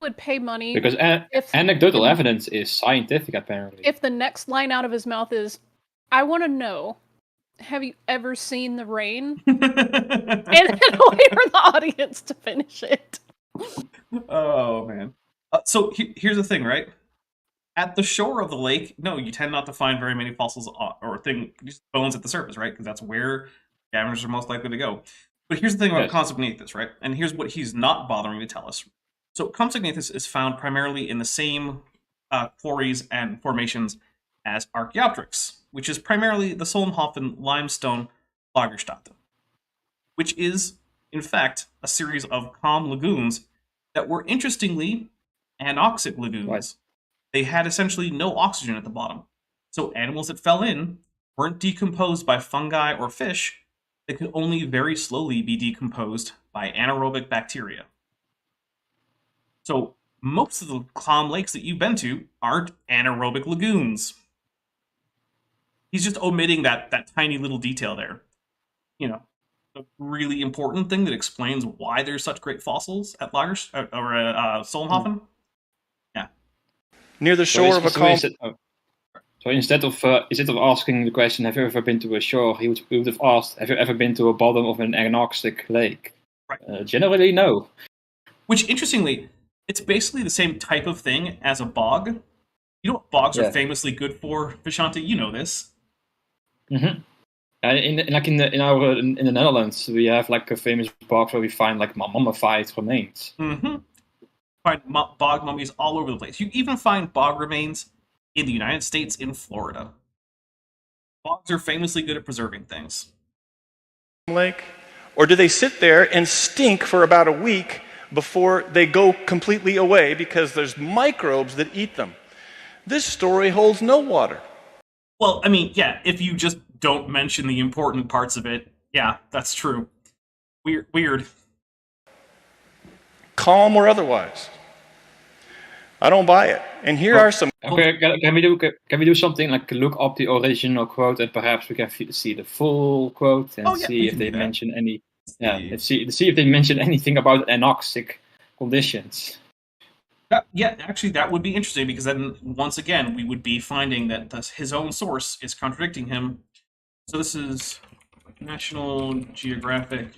Would pay money Because if anecdotal evidence is scientific, apparently. if the next line out of his mouth is, "I want to know, have you ever seen the rain?" And then wait for the audience to finish it. Oh, man. So here's the thing, right? At the shore of the lake, no, you tend not to find very many fossils or just bones at the surface, right? Because that's where scavengers are most likely to go. But here's the thing about Consignatus, right? And here's what he's not bothering to tell us. So Consignatus is found primarily in the same quarries and formations as Archaeopteryx, which is primarily the Solnhofen limestone Lagerstätte, which is, in fact, a series of calm lagoons that were, interestingly, anoxic lagoons. Right. They had essentially no oxygen at the bottom. So animals that fell in weren't decomposed by fungi or fish. They could only very slowly be decomposed by anaerobic bacteria. So most of the calm lakes that you've been to aren't anaerobic lagoons. He's just omitting that tiny little detail there. You know, a really important thing that explains why there's such great fossils at Solnhofen. Yeah. Near the shore of a calm... So instead of asking the question, have you ever been to a shore, he would have asked, have you ever been to a bottom of an anoxic lake? Right. Generally, no. Which, interestingly, it's basically the same type of thing as a bog. You know what bogs are famously good for, Vishante? You know this. Mm-hmm. In the Netherlands, we have like a famous bog where we find like mummified remains. Mm-hmm. Find bog mummies all over the place. You even find bog remains in the United States, in Florida. Bogs are famously good at preserving things. Lake? Or do they sit there and stink for about a week before they go completely away because there's microbes that eat them? This story holds no water. Well, I mean, yeah, if you just don't mention the important parts of it, yeah, that's true. Weird. Calm or otherwise. I don't buy it. And here are some... Okay, can we do something like look up the original quote and perhaps we can see the full quote and see if they mention any... Let's see if they mention anything about anoxic conditions. Yeah, actually, that would be interesting because then, once again, we would be finding that his own source is contradicting him. So this is National Geographic.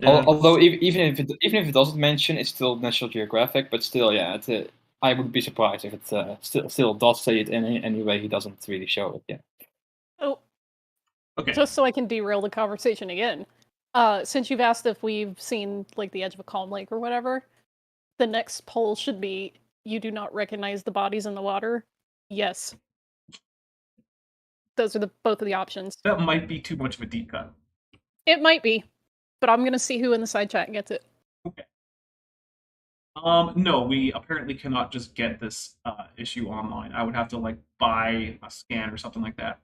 Although even if it doesn't mention, it's still National Geographic. But still, yeah, I would be surprised if it still does say it in any way. He doesn't really show it. Yeah. Oh, okay. Just so I can derail the conversation again. Since you've asked if we've seen like the edge of a calm lake or whatever, the next poll should be: you do not recognize the bodies in the water? Yes. Those are both of the options. That might be too much of a deep cut. It might be, but I'm gonna see who in the side chat gets it. Okay. No, we apparently cannot just get this issue online. I would have to like buy a scan or something like that.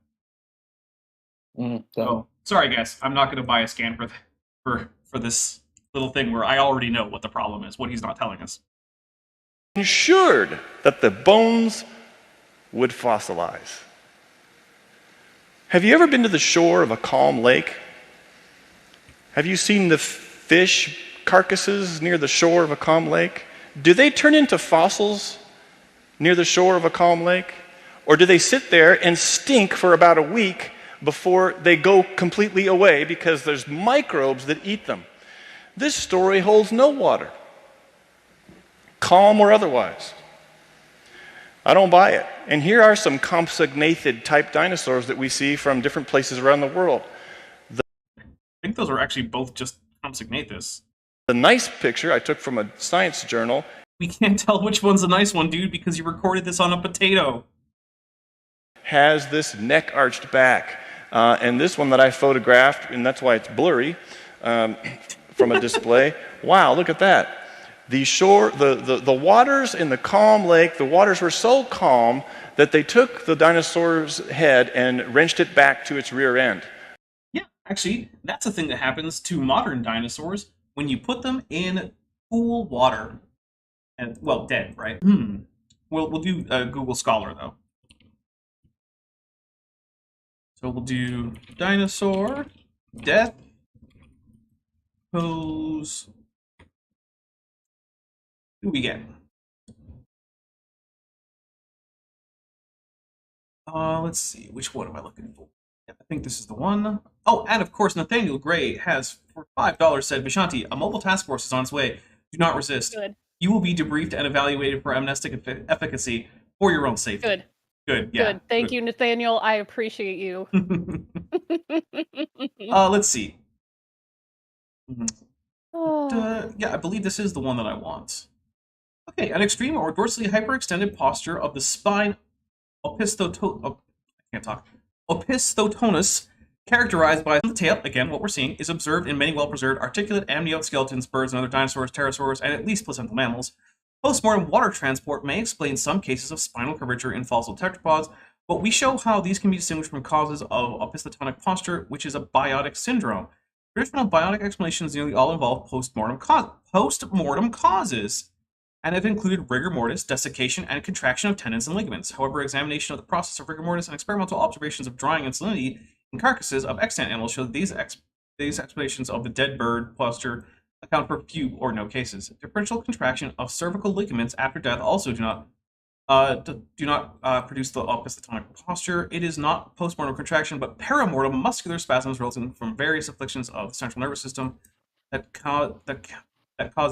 So sorry, guys, I'm not gonna buy a scan for this little thing where I already know what the problem is, what he's not telling us. Ensured that the bones would fossilize. Have you ever been to the shore of a calm lake? Have you seen the fish carcasses near the shore of a calm lake? Do they turn into fossils near the shore of a calm lake? Or do they sit there and stink for about a week before they go completely away because there's microbes that eat them? This story holds no water, calm or otherwise. I don't buy it. And here are some compsognathid type dinosaurs that we see from different places around the world. I think those are actually both just Compsognathus. The nice picture I took from a science journal. We can't tell which one's the nice one, dude, because you recorded this on a potato. Has this neck arched back. And this one that I photographed, and that's why it's blurry from a display. Wow, look at that. The waters in the calm lake, the waters were so calm that they took the dinosaur's head and wrenched it back to its rear end. Yeah, actually, that's a thing that happens to modern dinosaurs when you put them in cool water. And, well, dead, right? We'll do Google Scholar, though. So we'll do dinosaur, death, pose. Who do we get? Let's see. Which one am I looking for? Yeah, I think this is the one. Oh, and of course, Nathaniel Gray has, for $5, said, Vishanti, a mobile task force is on its way. Do not resist. Good. You will be debriefed and evaluated for amnestic efficacy for your own safety. Good. Good, yeah. Good. Thank you, Nathaniel. I appreciate you. Let's see. Oh. Yeah, I believe this is the one that I want. Okay, an extreme or dorsally hyperextended posture of the spine opisthotonus, characterized by the tail, again, what we're seeing, is observed in many well-preserved articulate amniote skeletons, birds, and other dinosaurs, pterosaurs, and at least placental mammals. Postmortem water transport may explain some cases of spinal curvature in fossil tetrapods, but we show how these can be distinguished from causes of opistotonic posture, which is a biotic syndrome. Traditional biotic explanations nearly all involve postmortem causes, and have included rigor mortis, desiccation, and contraction of tendons and ligaments. However, examination of the process of rigor mortis and experimental observations of drying and salinity in carcasses of extant animals show that these explanations of the dead bird posture account for few or no cases. Differential contraction of cervical ligaments after death also do not produce the opistotonic posture. It is not postmortem contraction, but perimortem muscular spasms resulting from various afflictions of the central nervous system that cause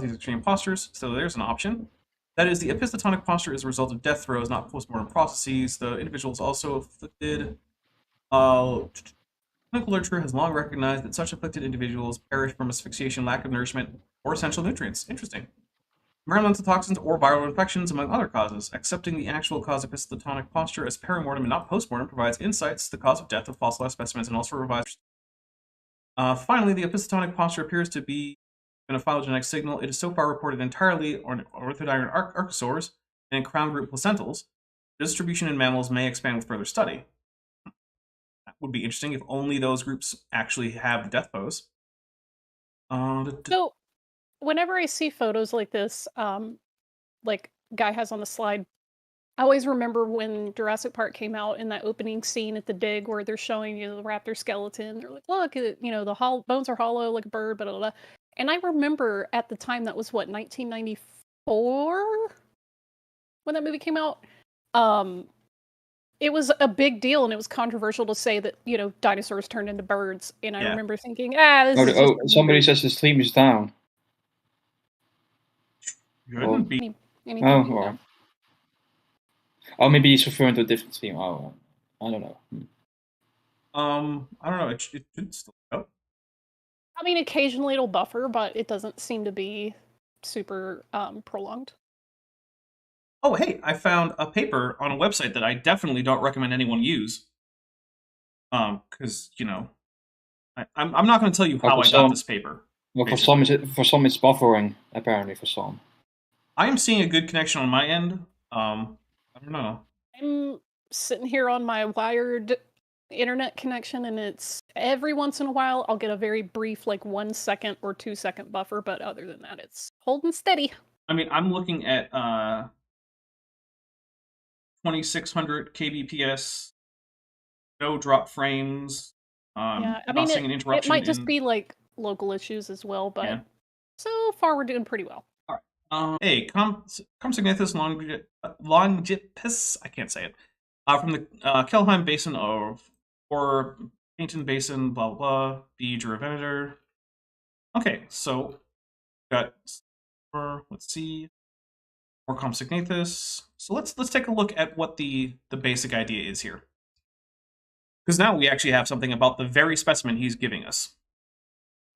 these extreme postures. So there's an option. That is, the opistotonic posture is a result of death throes, not postmortem processes. The individual is also afflicted. Clinical literature has long recognized that such afflicted individuals perish from asphyxiation, lack of nourishment, or essential nutrients. Interesting. Environmental toxins or viral infections, among other causes. Accepting the actual cause of opistotonic posture as perimortem and not postmortem provides insights to the cause of death of fossilized specimens and also provides. Finally, the opistotonic posture appears to be a phylogenetic signal. It is so far reported entirely on orthodire archosaurs and in crown group placentals. The distribution in mammals may expand with further study. That would be interesting if only those groups actually have the death pose. So, whenever I see photos like this, like Guy has on the slide, I always remember when Jurassic Park came out in that opening scene at the dig where they're showing you the raptor skeleton. They're like, look, the bones are hollow like a bird, blah, blah, blah. And I remember at the time, that was what, 1994? When that movie came out? It was a big deal, and it was controversial to say that, dinosaurs turned into birds. And I remember thinking, this is just somebody says the stream is down. Shouldn't be. Oh, right. Oh, maybe he's referring to a different stream. Oh, I don't know. I don't know. It should still go. I mean, occasionally it'll buffer, but it doesn't seem to be super prolonged. Oh, hey, I found a paper on a website that I definitely don't recommend anyone use. Because, I'm not going to tell you how I got this paper. Well, for some it's buffering, apparently, for some. I am seeing a good connection on my end. I don't know. I'm sitting here on my wired internet connection, and it's every once in a while I'll get a very brief, like 1 second or 2 second buffer, but other than that, it's holding steady. I mean, I'm looking at 2600 kbps, no drop frames. Yeah, I mean, it might just be like local issues as well, but so far we're doing pretty well. All right. Hey, Compsognathus longipes, I can't say it. From the Kelheim Basin or Painton Basin, blah, blah, B. Juravenator. Okay, so got, let's see, Orcom Signatus. So let's take a look at what the basic idea is here. Because now we actually have something about the very specimen he's giving us.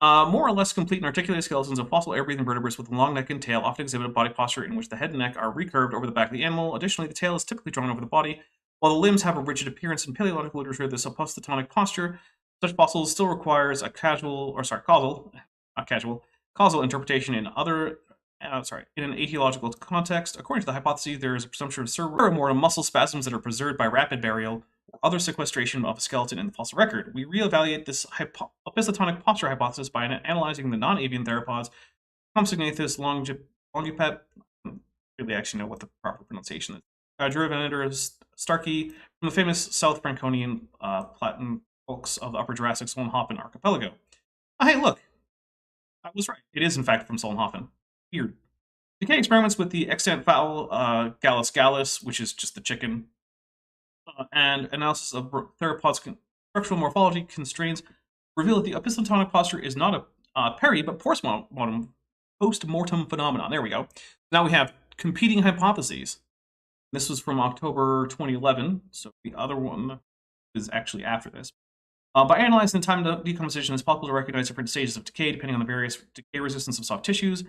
More or less complete and articulated skeletons of fossil air-breathing vertebrates with a long neck and tail often exhibit a body posture in which the head and neck are recurved over the back of the animal. Additionally, the tail is typically drawn over the body, while the limbs have a rigid appearance. In paleological literature, this opistotonic posture, such fossils still requires a causal interpretation in in an etiological context. According to the hypothesis, there is a presumption of cerebral muscle spasms that are preserved by rapid burial or other sequestration of a skeleton in the fossil record. We reevaluate this opistotonic posture hypothesis by analyzing the non-avian theropods, Compsognathus longiped, really actually know what the proper pronunciation is, Juravenator starkey, from the famous South Franconian platin folks of the Upper Jurassic Solnhofen archipelago. Hey, look! I was right. It is, in fact, from Solnhofen. Weird. Decay experiments with the extant fowl Gallus gallus, which is just the chicken, and analysis of theropods' structural morphology constraints reveal that the opistotonic posture is not a peri, but post-mortem phenomenon. There we go. Now we have competing hypotheses. This was from October 2011, so the other one is actually after this. By analyzing the time of decomposition, it's possible to recognize different stages of decay depending on the various decay resistance of soft tissues.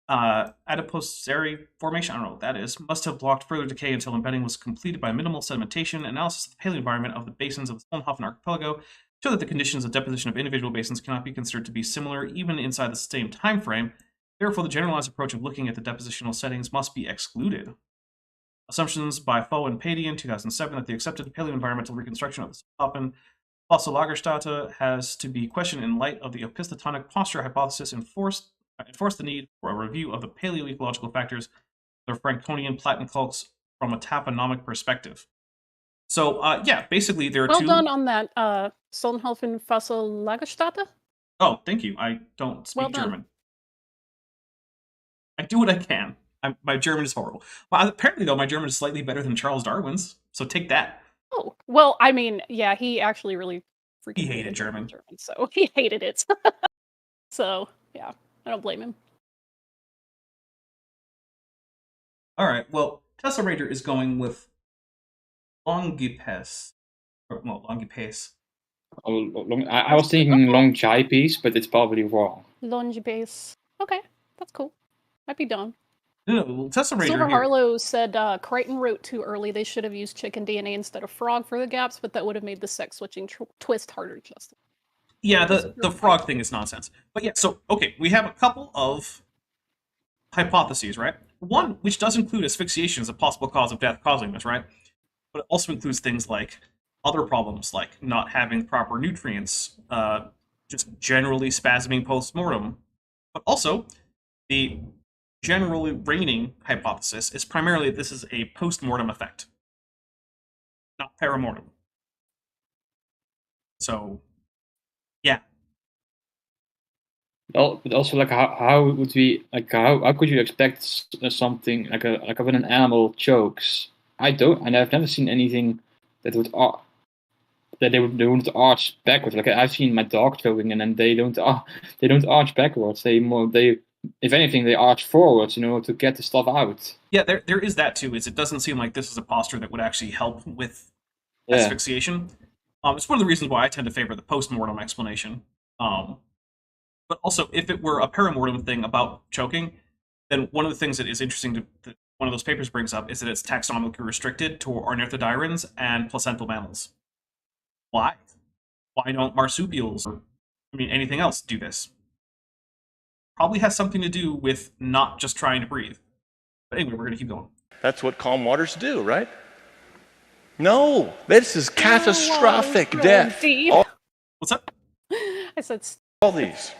Adiposary formation, I don't know what that is, must have blocked further decay until embedding was completed by minimal sedimentation. Analysis of the paleoenvironment of the basins of the Solnhofen archipelago show that the conditions of deposition of individual basins cannot be considered to be similar even inside the same time frame. Therefore, the generalized approach of looking at the depositional settings must be excluded. Assumptions by Foe and Pady in 2007 that the accepted paleoenvironmental reconstruction of the Solnhofen fossil Lagerstätte has to be questioned in light of the opistotonic posture hypothesis enforce the need for a review of the paleoecological factors of the Franconian platin cults from a taxonomic perspective. So, yeah, basically there are well two... Well done on that, Solnhofen fossil Lagerstätte. Oh, thank you. I don't speak German. German. I do what I can. My German is horrible. Well, apparently, though, my German is slightly better than Charles Darwin's, so take that. Oh, well, I mean, yeah, he actually really freaking He hated German, so he hated it. So, yeah, I don't blame him. All right, well, Tesla Ranger is going with Longipes. Well, Longipes. I was thinking Longipes, but it's probably wrong. Longipes. Okay, that's cool. Might be done. No, Tesla Ranger Silver here. Harlow said Crichton wrote too early. They should have used chicken DNA instead of frog for the gaps, but that would have made the sex switching twist harder, Justin. Yeah, the frog thing is nonsense. But yeah, so, okay, we have a couple of hypotheses, right? One, which does include asphyxiation as a possible cause of death causing this, right? But it also includes things like other problems, like not having proper nutrients, just generally spasming post-mortem. But also, the generally reigning hypothesis is primarily that this is a post-mortem effect, not paramortem. So, yeah. Well, but also, like, how would we, like, how could you expect something like when an animal chokes? I've never seen anything that would they wouldn't arch backwards. Like, I've seen my dog choking, and then they don't arch backwards. They if anything, they arch forwards, to get the stuff out. Yeah, there is that too. It doesn't seem like this is a posture that would actually help with asphyxiation. It's one of the reasons why I tend to favor the post-mortem explanation. But also, if it were a paramortem thing about choking, then one of the things that is interesting that one of those papers brings up is that it's taxonomically restricted to ornithodiurans and placental mammals. Why? Why don't marsupials or anything else do this? Probably has something to do with not just trying to breathe. But anyway, we're going to keep going. That's what calm waters do, right? No, this is catastrophic death. What's up? I said all these.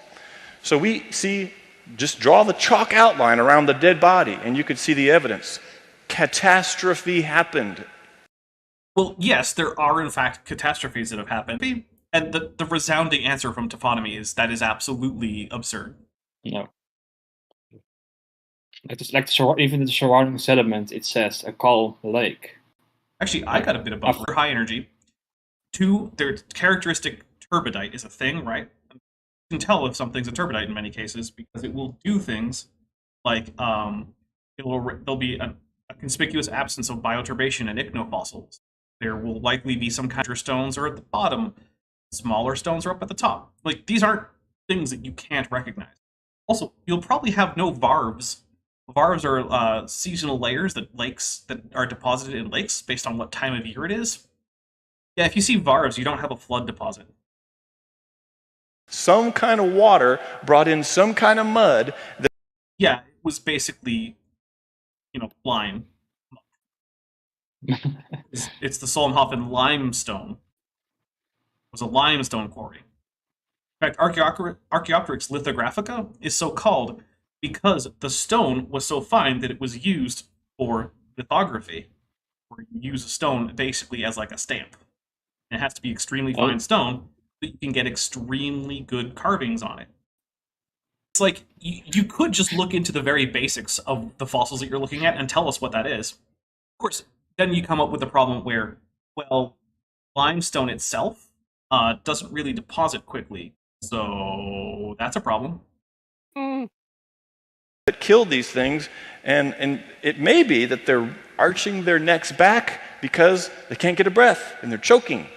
So we see, just draw the chalk outline around the dead body, and you could see the evidence. Catastrophe happened. Well, yes, there are in fact catastrophes that have happened. And the resounding answer from taphonomy is that is absolutely absurd. No. Even the surrounding sediment, it says a calm lake. Actually, I got a bit of buffer. High energy. 2, their characteristic turbidite is a thing, right? You can tell if something's a turbidite in many cases because it will do things like there'll be a conspicuous absence of bioturbation and ichnofossils. There will likely be some kind of stones are at the bottom, smaller stones are up at the top. Like, these aren't things that you can't recognize. Also, you'll probably have no varves. Varves are seasonal layers that are deposited in lakes based on what time of year it is. Yeah, if you see varves, you don't have a flood deposit. Some kind of water brought in some kind of mud. Yeah, it was basically, lime. It's the Solnhofen limestone. It was a limestone quarry. In fact, Archaeopteryx lithographica is so called because the stone was so fine that it was used for lithography, where you use a stone basically as like a stamp. And it has to be extremely fine stone, but you can get extremely good carvings on it. It's like, you could just look into the very basics of the fossils that you're looking at and tell us what that is. Of course, then you come up with a problem where, well, limestone itself doesn't really deposit quickly, so that's a problem. That killed these things, and it may be that they're arching their necks back because they can't get a breath and they're choking.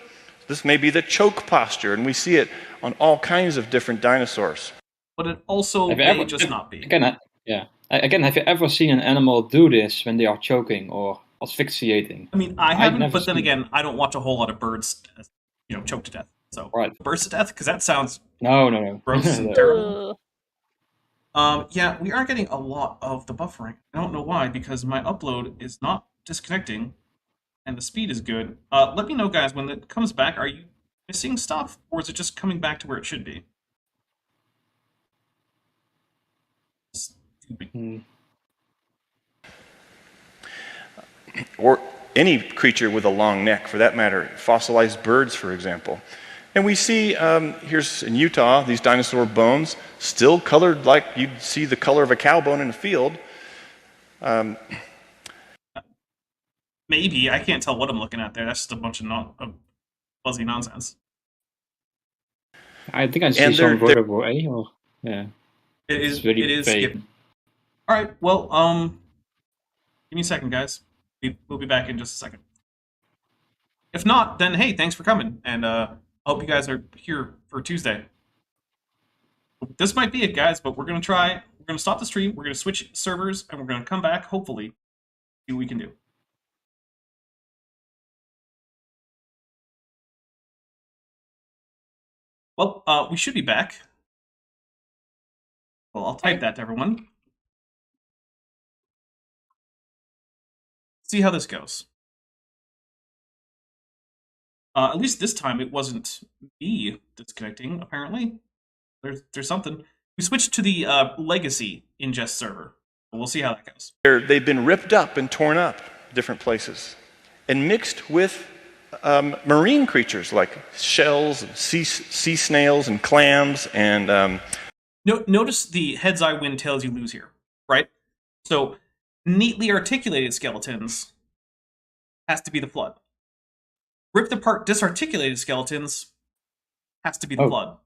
This may be the choke posture, and we see it on all kinds of different dinosaurs. But it also may just not be. Again, have you ever seen an animal do this when they are choking or asphyxiating? I mean, I haven't, but then again, I don't watch a whole lot of birds, choke to death. So, birds to death, because that sounds no, gross and terrible. Yeah, we are getting a lot of the buffering. I don't know why, because my upload is not disconnecting, and the speed is good. Let me know, guys, when it comes back, are you missing stuff, or is it just coming back to where it should be? Or any creature with a long neck, for that matter, fossilized birds, for example. And we see, here's in Utah, these dinosaur bones, still colored like you'd see the color of a cow bone in a field. Maybe. I can't tell what I'm looking at there. That's just a bunch of fuzzy nonsense. I think I see some vertebral A. Yeah. It is vague. All right, well, give me a second, guys. We'll be back in just a second. If not, then hey, thanks for coming, and I hope you guys are here for Tuesday. This might be it, guys, but we're going to try. We're going to stop the stream, we're going to switch servers, and we're going to come back, hopefully, see what we can do. Well, we should be back. Well, I'll type that to everyone. See how this goes. At least this time it wasn't me disconnecting, apparently. There's something. We switched to the legacy ingest server. We'll see how that goes. They've been ripped up and torn up different places and mixed with marine creatures like shells, and sea snails, and clams, and... Notice the heads I win, tails you lose here, right? So, neatly articulated skeletons has to be the flood. Ripped apart, disarticulated skeletons has to be the flood.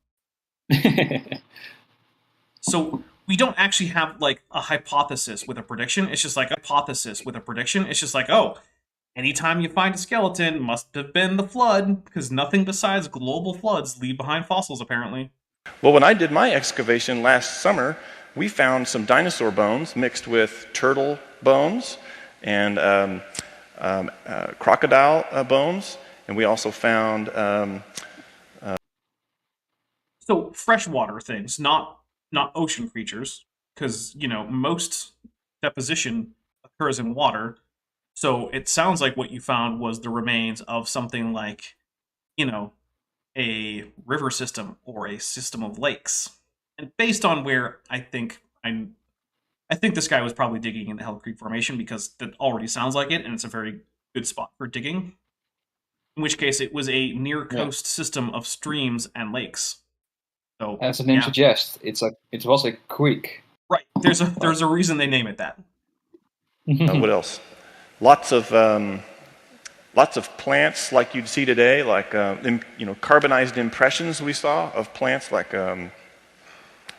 So, we don't actually have, like, a hypothesis with a prediction. It's just like a hypothesis with a prediction. It's just like, oh, anytime you find a skeleton, must have been the flood, because nothing besides global floods leave behind fossils, apparently. Well, when I did my excavation last summer, we found some dinosaur bones mixed with turtle bones and crocodile bones, and we also found... So, freshwater things, not ocean creatures, because, most deposition occurs in water, so it sounds like what you found was the remains of something like, a river system or a system of lakes. And based on where I think this guy was probably digging in the Hell Creek Formation, because that already sounds like it, and it's a very good spot for digging. In which case, it was a near-coast system of streams and lakes. So, as the name suggests, it was a creek. Right. There's a reason they name it that. what else? Lots of Lots of plants like you'd see today, like carbonized impressions we saw of plants like a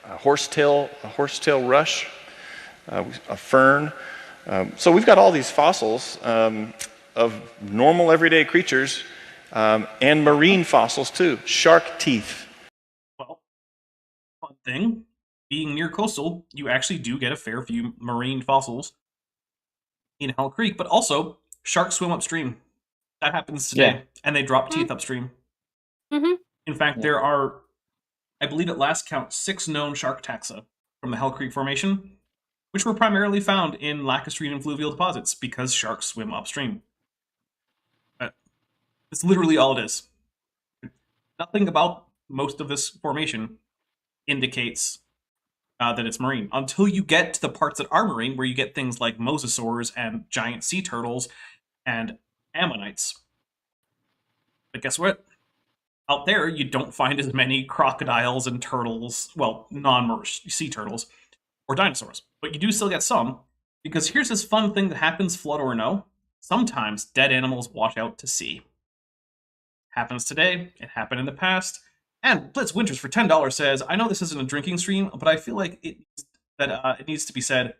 horsetail rush, a fern. So we've got all these fossils of normal everyday creatures and marine fossils too, shark teeth. Well, fun thing, being near coastal, you actually do get a fair few marine fossils in Hell Creek, but also sharks swim upstream. That happens today, and they drop teeth upstream. Mm-hmm. In fact, there are, I believe at last count, 6 known shark taxa from the Hell Creek Formation, which were primarily found in lacustrine and fluvial deposits because sharks swim upstream. That's literally all it is. Nothing about most of this formation indicates that it's marine, until you get to the parts that are marine, where you get things like mosasaurs and giant sea turtles and ammonites. But guess what? Out there, you don't find as many crocodiles and turtles, well, non-merged sea turtles, or dinosaurs. But you do still get some, because here's this fun thing that happens, flood or no. Sometimes dead animals wash out to sea. Happens today, it happened in the past, and Blitz Winters for $10 says, I know this isn't a drinking stream, but I feel like it needs to be said.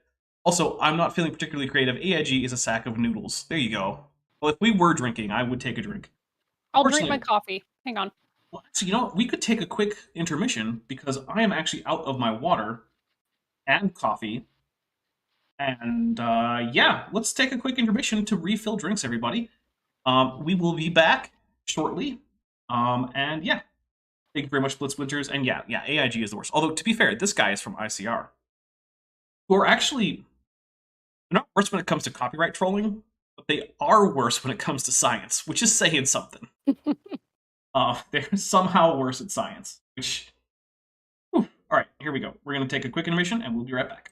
Also, I'm not feeling particularly creative. AIG is a sack of noodles. There you go. Well, if we were drinking, I would take a drink. I'll drink my coffee. Hang on. Well, so you know what? We could take a quick intermission because I am actually out of my water and coffee. And yeah, let's take a quick intermission to refill drinks, everybody. We will be back shortly. And yeah, thank you very much, Blitz Winters. And yeah, AIG is the worst. Although, to be fair, this guy is from ICR, who are actually not worse when it comes to copyright trolling, but they are worse when it comes to science, which is saying something. They're somehow worse at science, which... Whew. All right, here we go. We're going to take a quick intermission, and we'll be right back.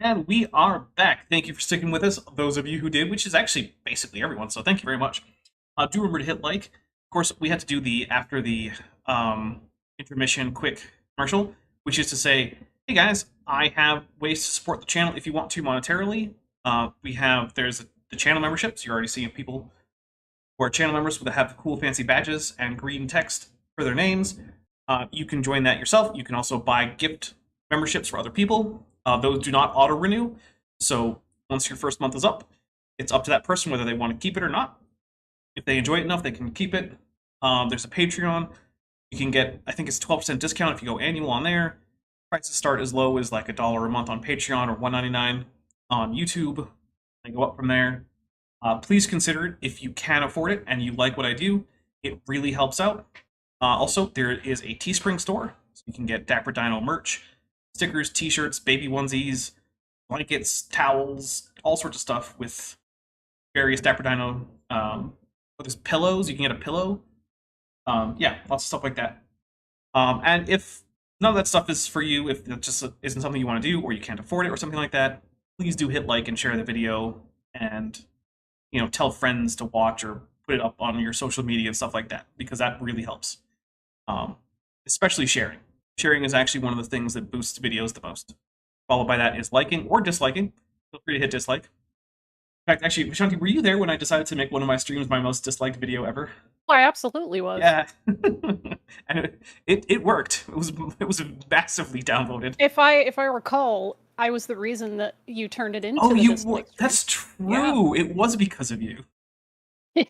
And we are back. Thank you for sticking with us, those of you who did, which is actually basically everyone, so thank you very much. Do remember to hit like. Of course, we had to do the after the intermission quick commercial, which is to say, hey guys, I have ways to support the channel if you want to monetarily. There's the channel memberships. You're already seeing people who are channel members that have cool fancy badges and green text for their names. You can join that yourself. You can also buy gift memberships for other people. Those do not auto-renew, so once your first month is up, it's up to that person whether they want to keep it or not. If they enjoy it enough, they can keep it. There's a Patreon. You can get, I think it's 12% discount if you go annual on there. Prices start as low as like $1 a month on Patreon or $1.99 on YouTube. They go up from there. Please consider it if you can afford it and you like what I do. It really helps out. Also, there is a Teespring store, so you can get Dapper Dino merch. Stickers, t-shirts, baby onesies, blankets, towels, all sorts of stuff with various Dapper Dino. There's pillows, you can get a pillow. Yeah, lots of stuff like that. And if none of that stuff is for you, if it just isn't something you want to do or you can't afford it or something like that, please do hit like and share the video and, tell friends to watch or put it up on your social media and stuff like that, because that really helps. Especially sharing. Sharing is actually one of the things that boosts videos the most. Followed by that is liking or disliking. Feel free to hit dislike. In fact, actually, Vishanti, were you there when I decided to make one of my streams my most disliked video ever? Oh, I absolutely was. Yeah. And it worked. It was massively downvoted. If I recall, I was the reason that you turned it into Oh, the you dislike stream. that's true. Yeah. It was because of you. Yeah.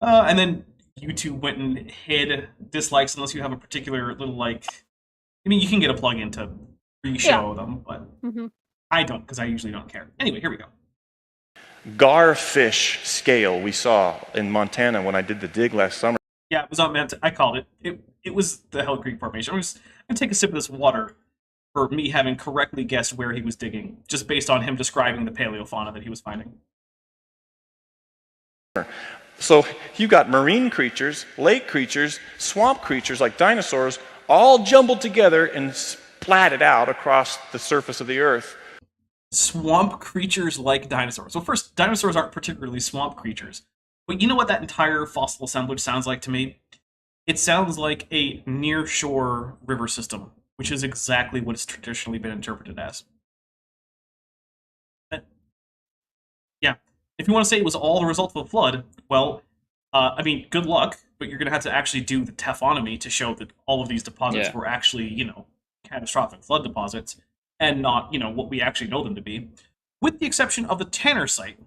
And then YouTube went and hid dislikes unless you have a particular little you can get a plugin to re-show them, but I don't, because I usually don't care. Anyway, here we go. Garfish scale we saw in Montana when I did the dig last summer. Yeah, it was on Mount. I called it. It was the Hell Creek Formation. I'm gonna take a sip of this water for me having correctly guessed where he was digging, just based on him describing the paleofauna that he was finding. So you got marine creatures, lake creatures, swamp creatures like dinosaurs, all jumbled together and splatted out across the surface of the earth. Swamp creatures like dinosaurs. So first, dinosaurs aren't particularly swamp creatures. But you know what that entire fossil assemblage sounds like to me? It sounds like a near-shore river system, which is exactly what it's traditionally been interpreted as. Yeah. If you want to say it was all the result of a flood, well, good luck, but you're going to have to actually do the taphonomy to show that all of these deposits were actually, catastrophic flood deposits, and not, what we actually know them to be, with the exception of the Tanner site,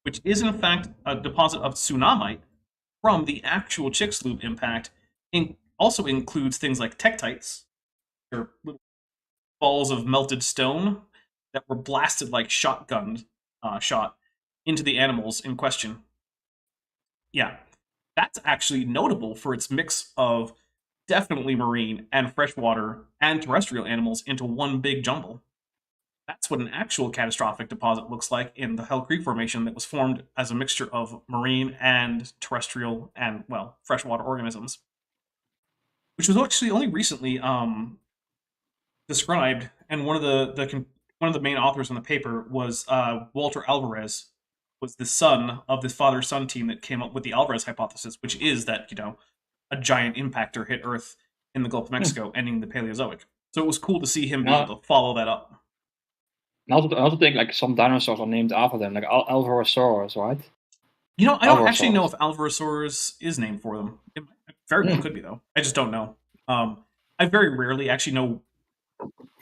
which is in fact a deposit of tsunamite from the actual Chicxulub impact. Also includes things like tektites, or little balls of melted stone that were blasted like shotgun shot into the animals in question. Yeah, that's actually notable for its mix of definitely marine and freshwater and terrestrial animals into one big jumble. That's what an actual catastrophic deposit looks like in the Hell Creek Formation that was formed as a mixture of marine and terrestrial and, freshwater organisms. Which was actually only recently described, and one of the main authors on the paper was Walter Alvarez, was the son of the father-son team that came up with the Alvarez hypothesis, which is that, a giant impactor hit Earth in the Gulf of Mexico, ending the Paleozoic. So it was cool to see him be able to follow that up. I also think some dinosaurs are named after them, like Alvarezsaurus, right? I don't actually know if Alvarezsaurus is named for them. It very well could be, though. I just don't know. I very rarely actually know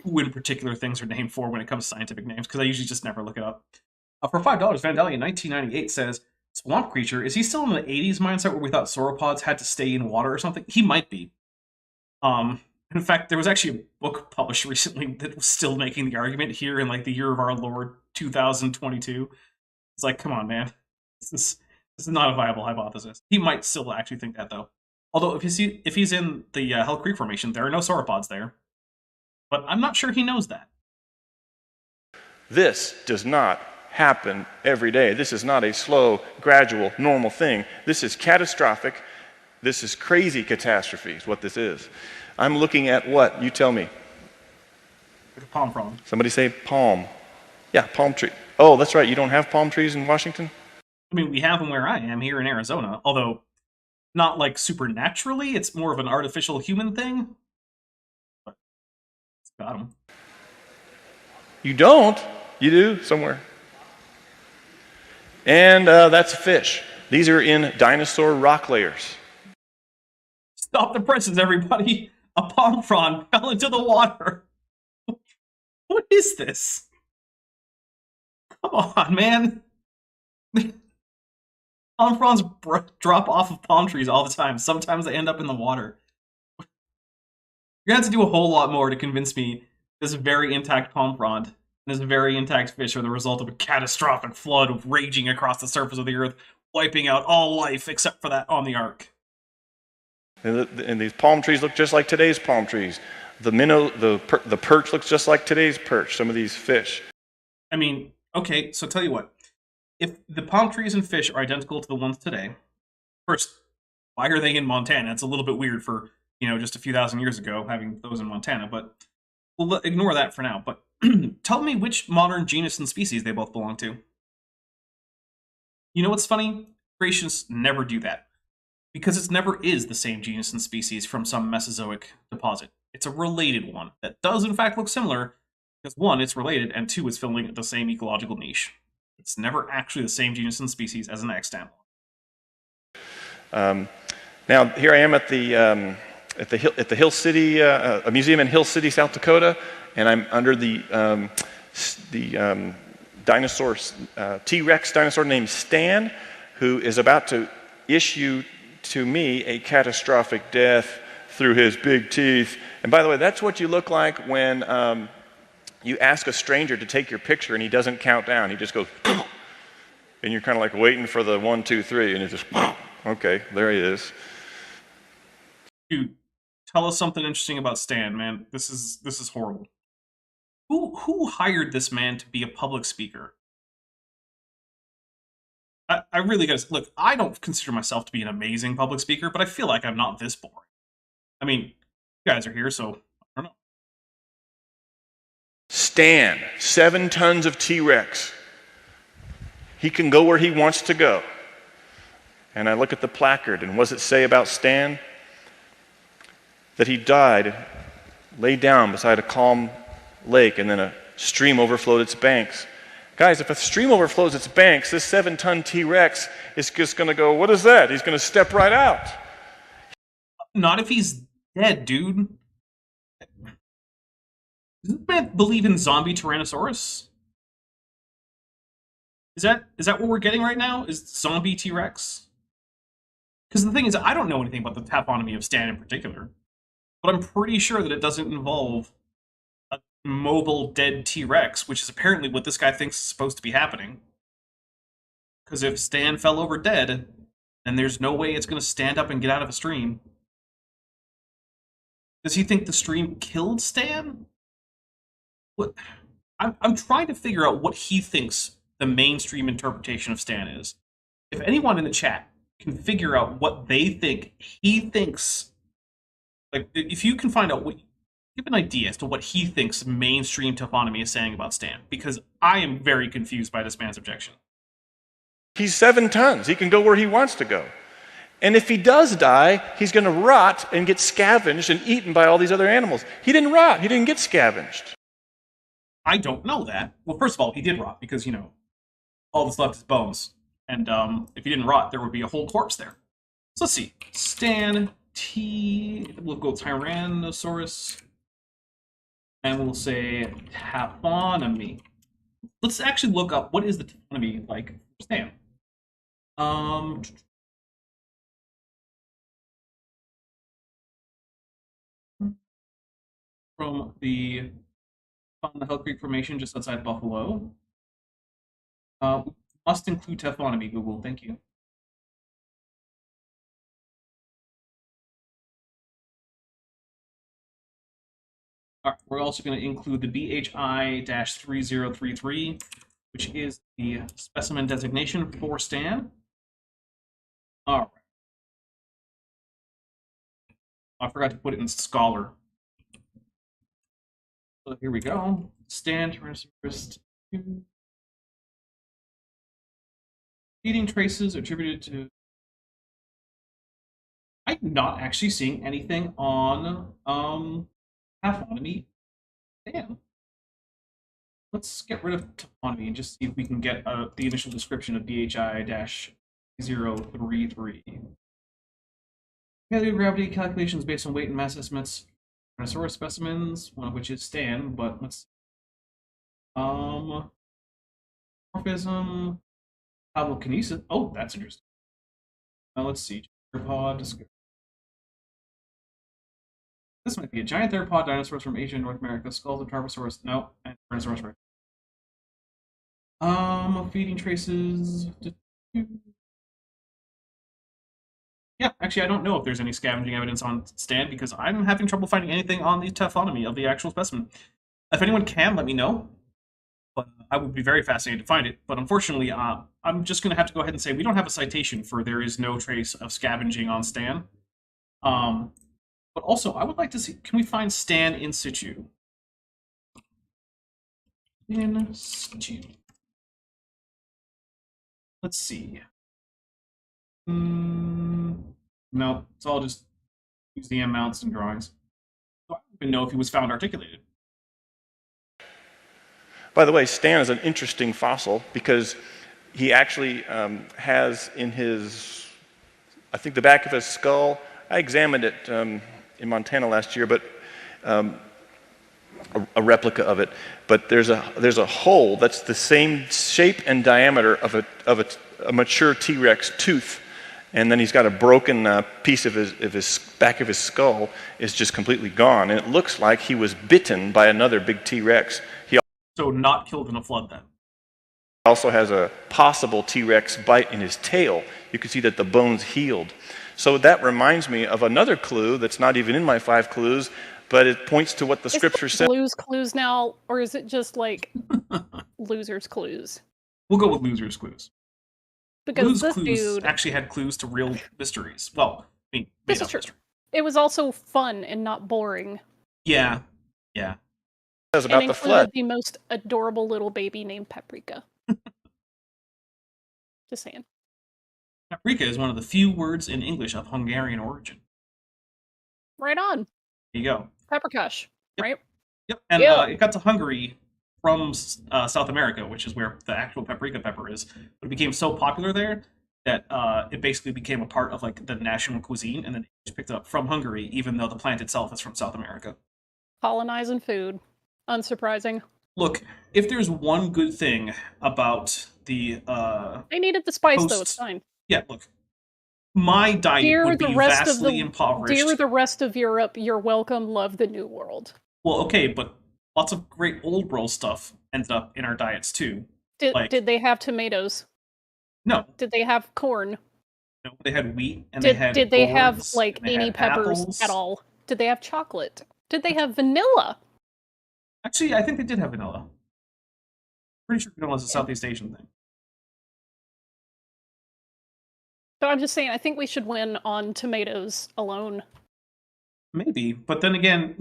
who in particular things are named for when it comes to scientific names, because I usually just never look it up. For $5, Vandalia in 1998 says, Swamp Creature, is he still in the 80s mindset where we thought sauropods had to stay in water or something? He might be. In fact, there was actually a book published recently that was still making the argument here in the year of our Lord 2022. It's like, come on, man. This is not a viable hypothesis. He might still actually think that, though. Although, if he's in the Hell Creek Formation, there are no sauropods there. But I'm not sure he knows that. This does not happen every day. This is not a slow, gradual, normal thing. This is catastrophic. This is crazy catastrophe is what this is. I'm looking at what? You tell me. Palm frond. Somebody say palm. Yeah, palm tree. Oh, that's right. You don't have palm trees in Washington? I mean, we have them where I am here in Arizona, although not like supernaturally. It's more of an artificial human thing. But it's got them. You don't? You do somewhere. And that's a fish. These are in dinosaur rock layers. Stop the presses, everybody! A palm frond fell into the water. What is this? Come on, man. Palm fronds drop off of palm trees all the time. Sometimes they end up in the water. You're gonna have to do a whole lot more to convince me this very intact palm frond and this very intact fish are the result of a catastrophic flood raging across the surface of the earth, wiping out all life except for that on the ark. And these palm trees look just like today's palm trees. The minnow, the perch looks just like today's perch. Some of these fish. I mean, okay, so tell you what. If the palm trees and fish are identical to the ones today, first, why are they in Montana? It's a little bit weird for, just a few thousand years ago having those in Montana, but we'll ignore that for now. But tell me which modern genus and species they both belong to. You know what's funny? Creationists never do that. Because it never is the same genus and species from some Mesozoic deposit. It's a related one that does in fact look similar, because one, it's related, and two, it's filling the same ecological niche. It's never actually the same genus and species as an extant one. Now here I am at the Hill City, a museum in Hill City, South Dakota, and I'm under the dinosaur, T-Rex dinosaur named Stan, who is about to issue to me a catastrophic death through his big teeth. And by the way, that's what you look like when you ask a stranger to take your picture and he doesn't count down. He just goes, and you're kind of like waiting for the 1, 2, 3, and it just, okay, there he is. Dude, tell us something interesting about Stan, man. This is horrible. Who hired this man to be a public speaker? I really gotta look. I don't consider myself to be an amazing public speaker, but I feel like I'm not this boring. I mean, you guys are here, so I don't know. Stan, 7 tons of T-Rex. He can go where he wants to go. And I look at the placard, and what does it say about Stan? That he died, laid down beside a calm lake, and then a stream overflowed its banks. Guys, if a stream overflows its banks, this 7-ton T-Rex is just going to go, what is that? He's going to step right out. Not if he's dead, dude. Does this man believe in zombie Tyrannosaurus? Is that what we're getting right now? Is zombie T-Rex? Because the thing is, I don't know anything about the taphonomy of Stan in particular, but I'm pretty sure that it doesn't involve a mobile dead T-Rex, which is apparently what this guy thinks is supposed to be happening. Because if Stan fell over dead, then there's no way it's going to stand up and get out of a stream. Does he think the stream killed Stan? What? I'm trying to figure out what he thinks the mainstream interpretation of Stan is. If anyone in the chat can figure out what they think he thinks, like, if you can find out give an idea as to what he thinks mainstream taphonomy is saying about Stan, because I am very confused by this man's objection. He's 7 tons. He can go where he wants to go. And if he does die, he's going to rot and get scavenged and eaten by all these other animals. He didn't rot. He didn't get scavenged. I don't know that. Well, first of all, he did rot because, all that's left is bones. And if he didn't rot, there would be a whole corpse there. So let's see. Stan T. We'll go Tyrannosaurus. And we'll say taphonomy. Let's actually look up what is the taphonomy like for Stan. From the Hell Creek Formation just outside Buffalo. Must include taphonomy, Google. Thank you. All right, we're also going to include the BHI-3033, which is the specimen designation for Stan. All right. I forgot to put it in Scholar. So here we go. Stand Tyrannosaurus 2. Feeding traces attributed to. I'm not actually seeing anything on taphonomy. Damn. Let's get rid of taphonomy and just see if we can get the initial description of DHI-033. Paleogravity calculations based on weight and mass estimates. Tyrannosaurus specimens, one of which is Stan, but let's morphism, haplokinesis. Oh, that's interesting. Now let's see. Theropod description. This might be a giant theropod dinosaurs from Asia and North America. Skulls of Tarbosaurus. No, and Tyrannosaurus Rex. Feeding traces. Yeah, actually, I don't know if there's any scavenging evidence on Stan because I'm having trouble finding anything on the taphonomy of the actual specimen. If anyone can, let me know. But I would be very fascinated to find it. But unfortunately, I'm just going to have to go ahead and say we don't have a citation for there is no trace of scavenging on Stan. But also, I would like to see, can we find Stan in situ? In situ. Let's see. No, it's all just museum mounts and drawings. So I don't even know if he was found articulated. By the way, Stan is an interesting fossil because he actually has in his, I think the back of his skull, I examined it in Montana last year, but a replica of it. But there's a hole that's the same shape and diameter of a mature T-Rex tooth, and then he's got a broken piece of his back of his skull is just completely gone, and it looks like he was bitten by another big T-Rex. So not killed in a flood then. Also has a possible T-Rex bite in his tail. You can see that the bone's healed. So that reminds me of another clue that's not even in my 5 clues, but it points to what the scripture says. Blues clues now, or is it just like losers clues? We'll go with losers clues. Because Blues this clues dude actually had clues to real mysteries. Well, I mean, this is true. It was also fun and not boring. Yeah. Says And about the included flood. the most adorable little baby named Paprika. Just saying. Paprika is one of the few words in English of Hungarian origin. Right on. There you go. Paprikash, Yep. right? Yep, and Yeah. it got to Hungary from South America, which is where the actual paprika pepper is. But it became so popular there that it basically became a part of like the national cuisine, and then it picked up from Hungary, even though the plant itself is from South America. Colonizing food. Unsurprising. Look, if there's one good thing about the They needed the spice, though. It's post- fine. yeah, look, my diet Dear would the be rest of vastly the impoverished. Dear the rest of Europe, you're welcome. Love the New World. Well, okay, but lots of great old world stuff ended up in our diets too. Did they have tomatoes? No, Did they have corn? no, they had wheat and they had Did they have gourds, like and they any had peppers apples. at all? Did they have chocolate? Did they have vanilla? Actually, I think they did have vanilla. Pretty sure vanilla is a Yeah. Southeast Asian thing. So I'm just saying, I think we should win on tomatoes alone. Maybe, but then again,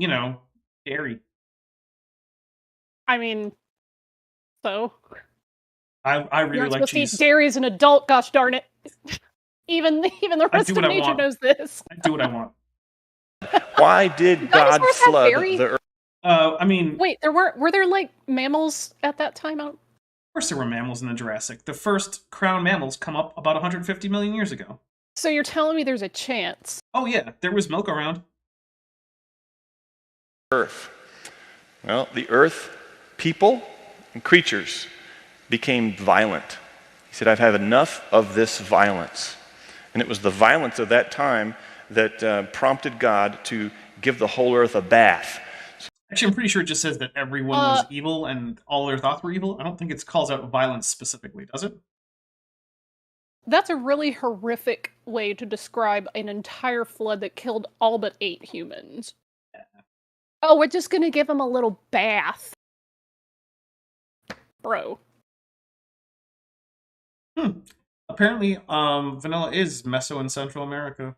dairy. I mean, so I you're really not like supposed to eat cheese. dairy as an adult. Gosh darn it! Even the rest do of what I nature want. knows this. I do what I want. Why did God Dinosaurs have flood dairy? the earth? I mean, Wait, were there like mammals at that time? of course there were mammals in the Jurassic. The first crown mammals come up about 150 million years ago. So you're telling me there's a chance? Oh yeah, there was milk around. Earth? Well, the earth, people, and creatures became violent. He said, I've had enough of this violence. And it was the violence of that time that prompted God to give the whole earth a bath. Actually, I'm pretty sure it just says that everyone was evil and all their thoughts were evil. I don't think it calls out violence specifically, does it? That's a really horrific way to describe an entire flood that killed all but 8 humans. Oh, we're just gonna give them a little bath. Bro. Apparently, vanilla is Meso and Central America.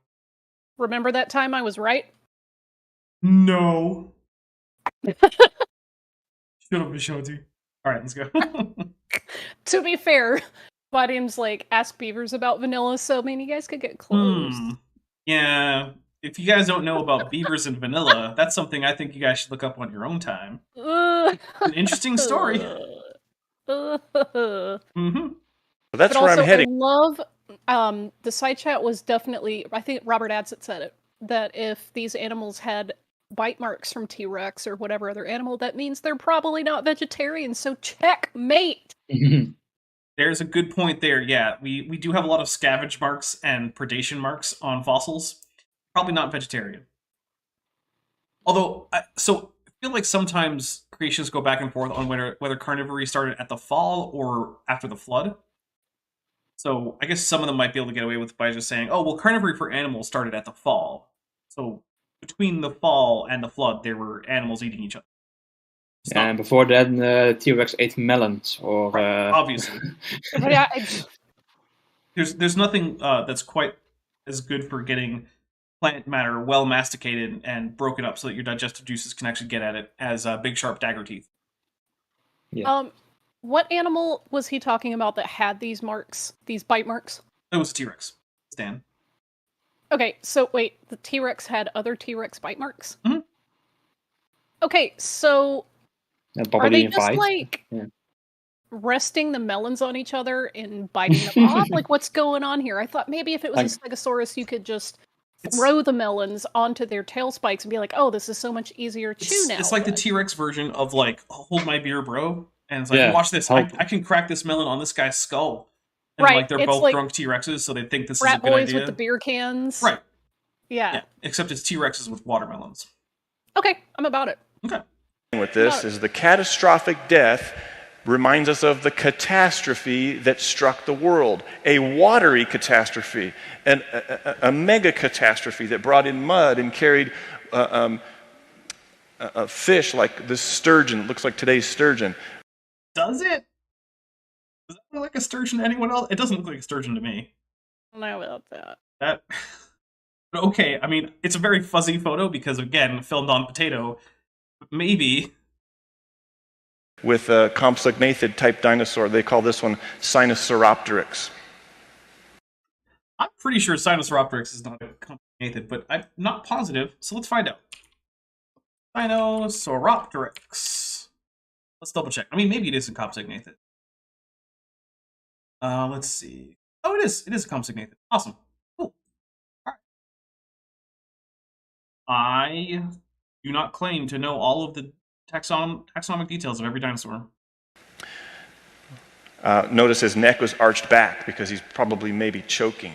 Remember that time I was right? No. Shut up, Vishanti. All right, let's go. To be fair, Vadium's like, ask beavers about vanilla, so I mean, you guys could get close. Yeah. If you guys don't know about beavers and vanilla, that's something I think you guys should look up on your own time. An interesting story. Mm-hmm. So that's but where also, I'm heading. I love the side chat was definitely, I think Robert Adsit said it, that if these animals had bite marks from T-Rex or whatever other animal, that means they're probably not vegetarian, so checkmate! There's a good point there, yeah. We do have a lot of scavenge marks and predation marks on fossils. Probably not vegetarian. Although, I feel like sometimes creations go back and forth on whether carnivory started at the fall or after the flood. So I guess some of them might be able to get away with by just saying, oh, well, carnivory for animals started at the fall. So between the fall and the flood, there were animals eating each other. Yeah, and before that, T-Rex ate melons, or obviously. But yeah, There's nothing that's quite as good for getting plant matter well masticated and broken up so that your digestive juices can actually get at it as big sharp dagger teeth. Yeah. What animal was he talking about that had these marks, these bite marks? It was a T-Rex, Stan. Okay, so wait, the T-Rex had other T-Rex bite marks? Mm-hmm. Okay, so are they just like resting the melons on each other and biting them off? Like, what's going on here? I thought maybe if it was a Stegosaurus, you could just throw the melons onto their tail spikes and be like, oh, this is so much easier to chew now. It's like the T-Rex version of, like, hold my beer, bro. And it's like, watch this. I can crack this melon on this guy's skull. And, like, they're both like drunk T-Rexes, so they think this is a good boys idea. with the beer cans. Right. Yeah. Except it's T-Rexes with watermelons. Okay, I'm about it. Okay. With this is the catastrophic death reminds us of the catastrophe that struck the world, a watery catastrophe, a mega catastrophe that brought in mud and carried a fish like this sturgeon. It looks like today's sturgeon. Does it? Does that look like a sturgeon to anyone else? It doesn't look like a sturgeon to me. I don't know about that. But okay, I mean, it's a very fuzzy photo because, again, filmed on potato. Maybe. With a compsognathid type dinosaur, they call this one Sinosauropteryx. I'm pretty sure Sinosauropteryx is not a compsognathid, but I'm not positive, so let's find out. Sinosauropteryx. Let's double check. I mean, maybe it is a compsognathid. Let's see. Oh, it is. It is a compsognathid. Awesome. Cool. All right. I do not claim to know all of the taxonomic details of every dinosaur. Notice his neck was arched back because he's probably maybe choking.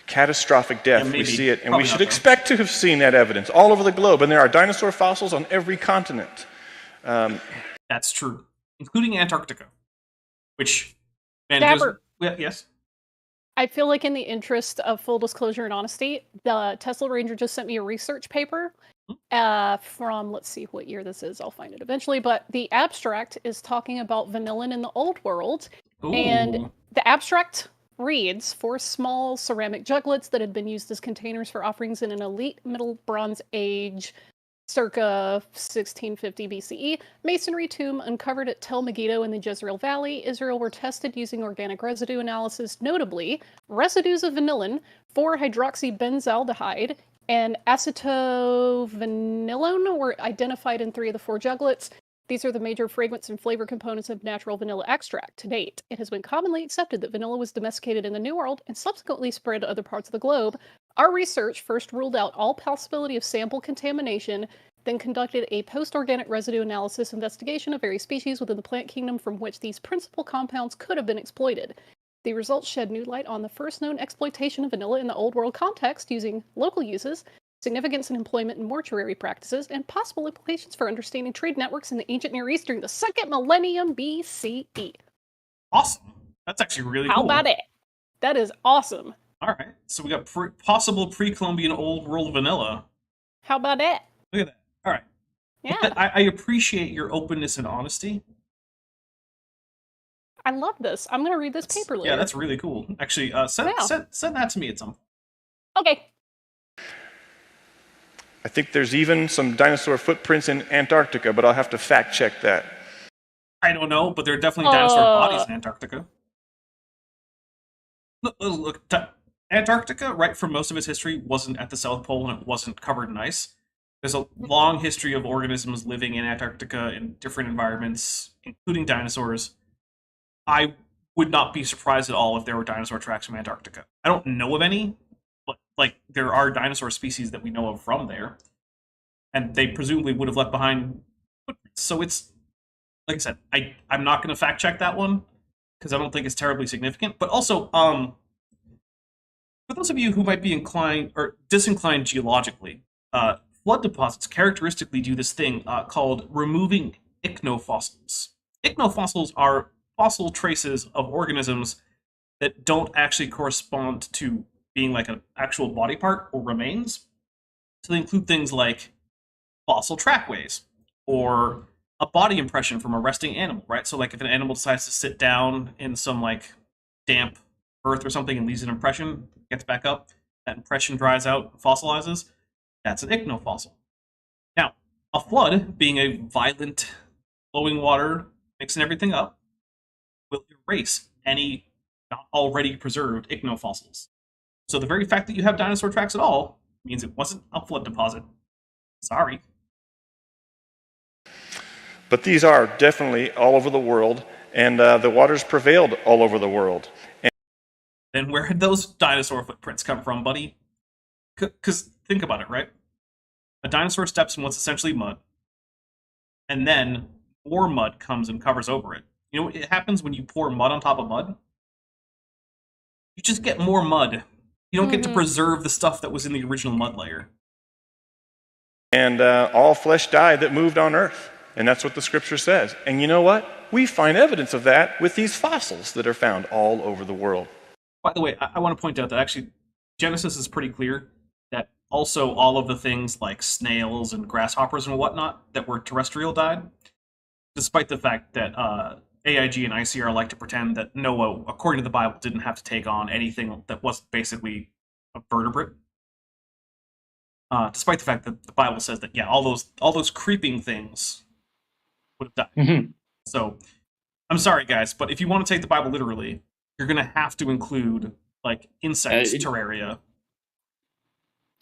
Catastrophic death, we see it, and we should expect to have seen that evidence all over the globe, and there are dinosaur fossils on every continent. That's true, including Antarctica, which... Dapper. Yes? I feel like in the interest of full disclosure and honesty, the Tesla Ranger just sent me a research paper from, let's see what year this is, I'll find it eventually, but the abstract is talking about vanillin in the old world. Ooh. And the abstract reads, 4 small ceramic juglets that had been used as containers for offerings in an elite Middle Bronze Age, circa 1650 BCE, masonry tomb uncovered at Tel Megiddo in the Jezreel Valley, Israel, were tested using organic residue analysis, notably residues of vanillin, 4-hydroxybenzaldehyde, and acetovanillin were identified in 3 of the 4 juglets. These are the major fragrance and flavor components of natural vanilla extract. To date, it has been commonly accepted that vanilla was domesticated in the New World and subsequently spread to other parts of the globe. Our research first ruled out all possibility of sample contamination, then conducted a post-organic residue analysis investigation of various species within the plant kingdom from which these principal compounds could have been exploited. The results shed new light on the first known exploitation of vanilla in the Old World context using local uses, significance in employment and mortuary practices, and possible implications for understanding trade networks in the ancient Near East during the 2nd millennium BCE. Awesome. That's actually really cool. How about it? That is awesome. All right. So we got possible pre-Columbian Old World vanilla. How about that? Look at that. All right. Yeah. Well, I appreciate your openness and honesty. I love this. I'm going to read this paper later. Yeah, that's really cool. Actually, send that to me at some point. Okay. I think there's even some dinosaur footprints in Antarctica, but I'll have to fact check that. I don't know, but there are definitely dinosaur bodies Uh, in Antarctica. Look, Antarctica, right for most of its history, wasn't at the South Pole and it wasn't covered in ice. There's a long history of organisms living in Antarctica in different environments, including dinosaurs. I would not be surprised at all if there were dinosaur tracks from Antarctica. I don't know of any, but like there are dinosaur species that we know of from there, and they presumably would have left behind footprints. So it's like I said, I'm not going to fact check that one because I don't think it's terribly significant. But also, for those of you who might be inclined or disinclined geologically, flood deposits characteristically do this thing called removing ichnofossils. Ichnofossils are fossil traces of organisms that don't actually correspond to being like an actual body part or remains. So they include things like fossil trackways or a body impression from a resting animal, right? So like if an animal decides to sit down in some like damp earth or something and leaves an impression, gets back up, that impression dries out, fossilizes, that's an ichthyofossil. Now, a flood, being a violent flowing water, mixing everything up, will erase any not already preserved ichthyofossils. So the very fact that you have dinosaur tracks at all means it wasn't a flood deposit. Sorry. But these are definitely all over the world, and the waters prevailed all over the world. Then where did those dinosaur footprints come from, buddy? Because think about it, right? A dinosaur steps in what's essentially mud, and then more mud comes and covers over it. You know what happens when you pour mud on top of mud? You just get more mud. You don't get to preserve the stuff that was in the original mud layer. And all flesh died that moved on earth. And that's what the scripture says. And you know what? We find evidence of that with these fossils that are found all over the world. By the way, I want to point out that actually Genesis is pretty clear that also all of the things like snails and grasshoppers and whatnot that were terrestrial died, despite the fact that AIG and ICR like to pretend that Noah, according to the Bible, didn't have to take on anything that was basically a vertebrate. Despite the fact that the Bible says that, yeah, all those creeping things would have died. So, I'm sorry, guys, but if you want to take the Bible literally, you're going to have to include, like, insects, terraria.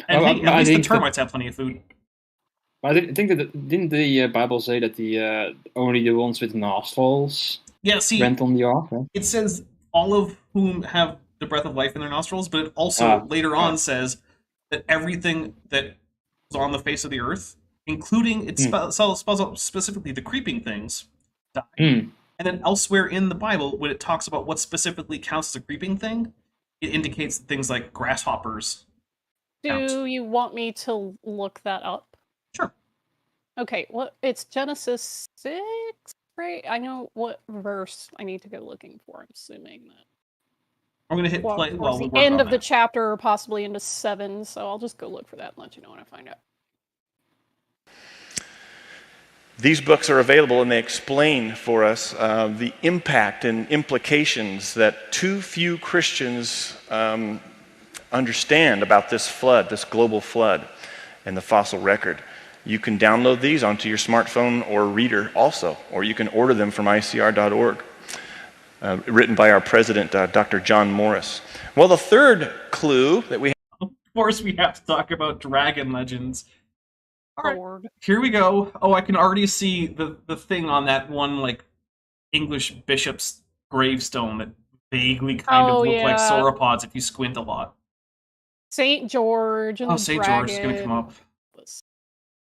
And hey, at least the termites have plenty of food. I think that didn't the Bible say that the only the ones with nostrils went on the ark? Right? It says all of whom have the breath of life in their nostrils, but it also later on says that everything that was on the face of the earth, including it spells out specifically the creeping things, died. And then elsewhere in the Bible, when it talks about what specifically counts as a creeping thing, it indicates things like grasshoppers. Do you want me to look that up? Sure. Okay, it's Genesis 6, right? I know what verse I need to go looking for. I'm assuming that. I'm going to hit play while we work the end on of the that. chapter, or possibly into 7, so I'll just go look for that and let you know when I find out. These books are available, and they explain for us the impact and implications that too few Christians understand about this flood, this global flood, and the fossil record. You can download these onto your smartphone or reader also, or you can order them from ICR.org, written by our president, Dr. John Morris. Well, the third clue that we have... Of course we have to talk about dragon legends. All Lord. right, here we go. Oh, I can already see the thing on that one, like, English bishop's gravestone that vaguely kind of look like sauropods if you squint a lot. St. George and the St. dragon. George is going to come up.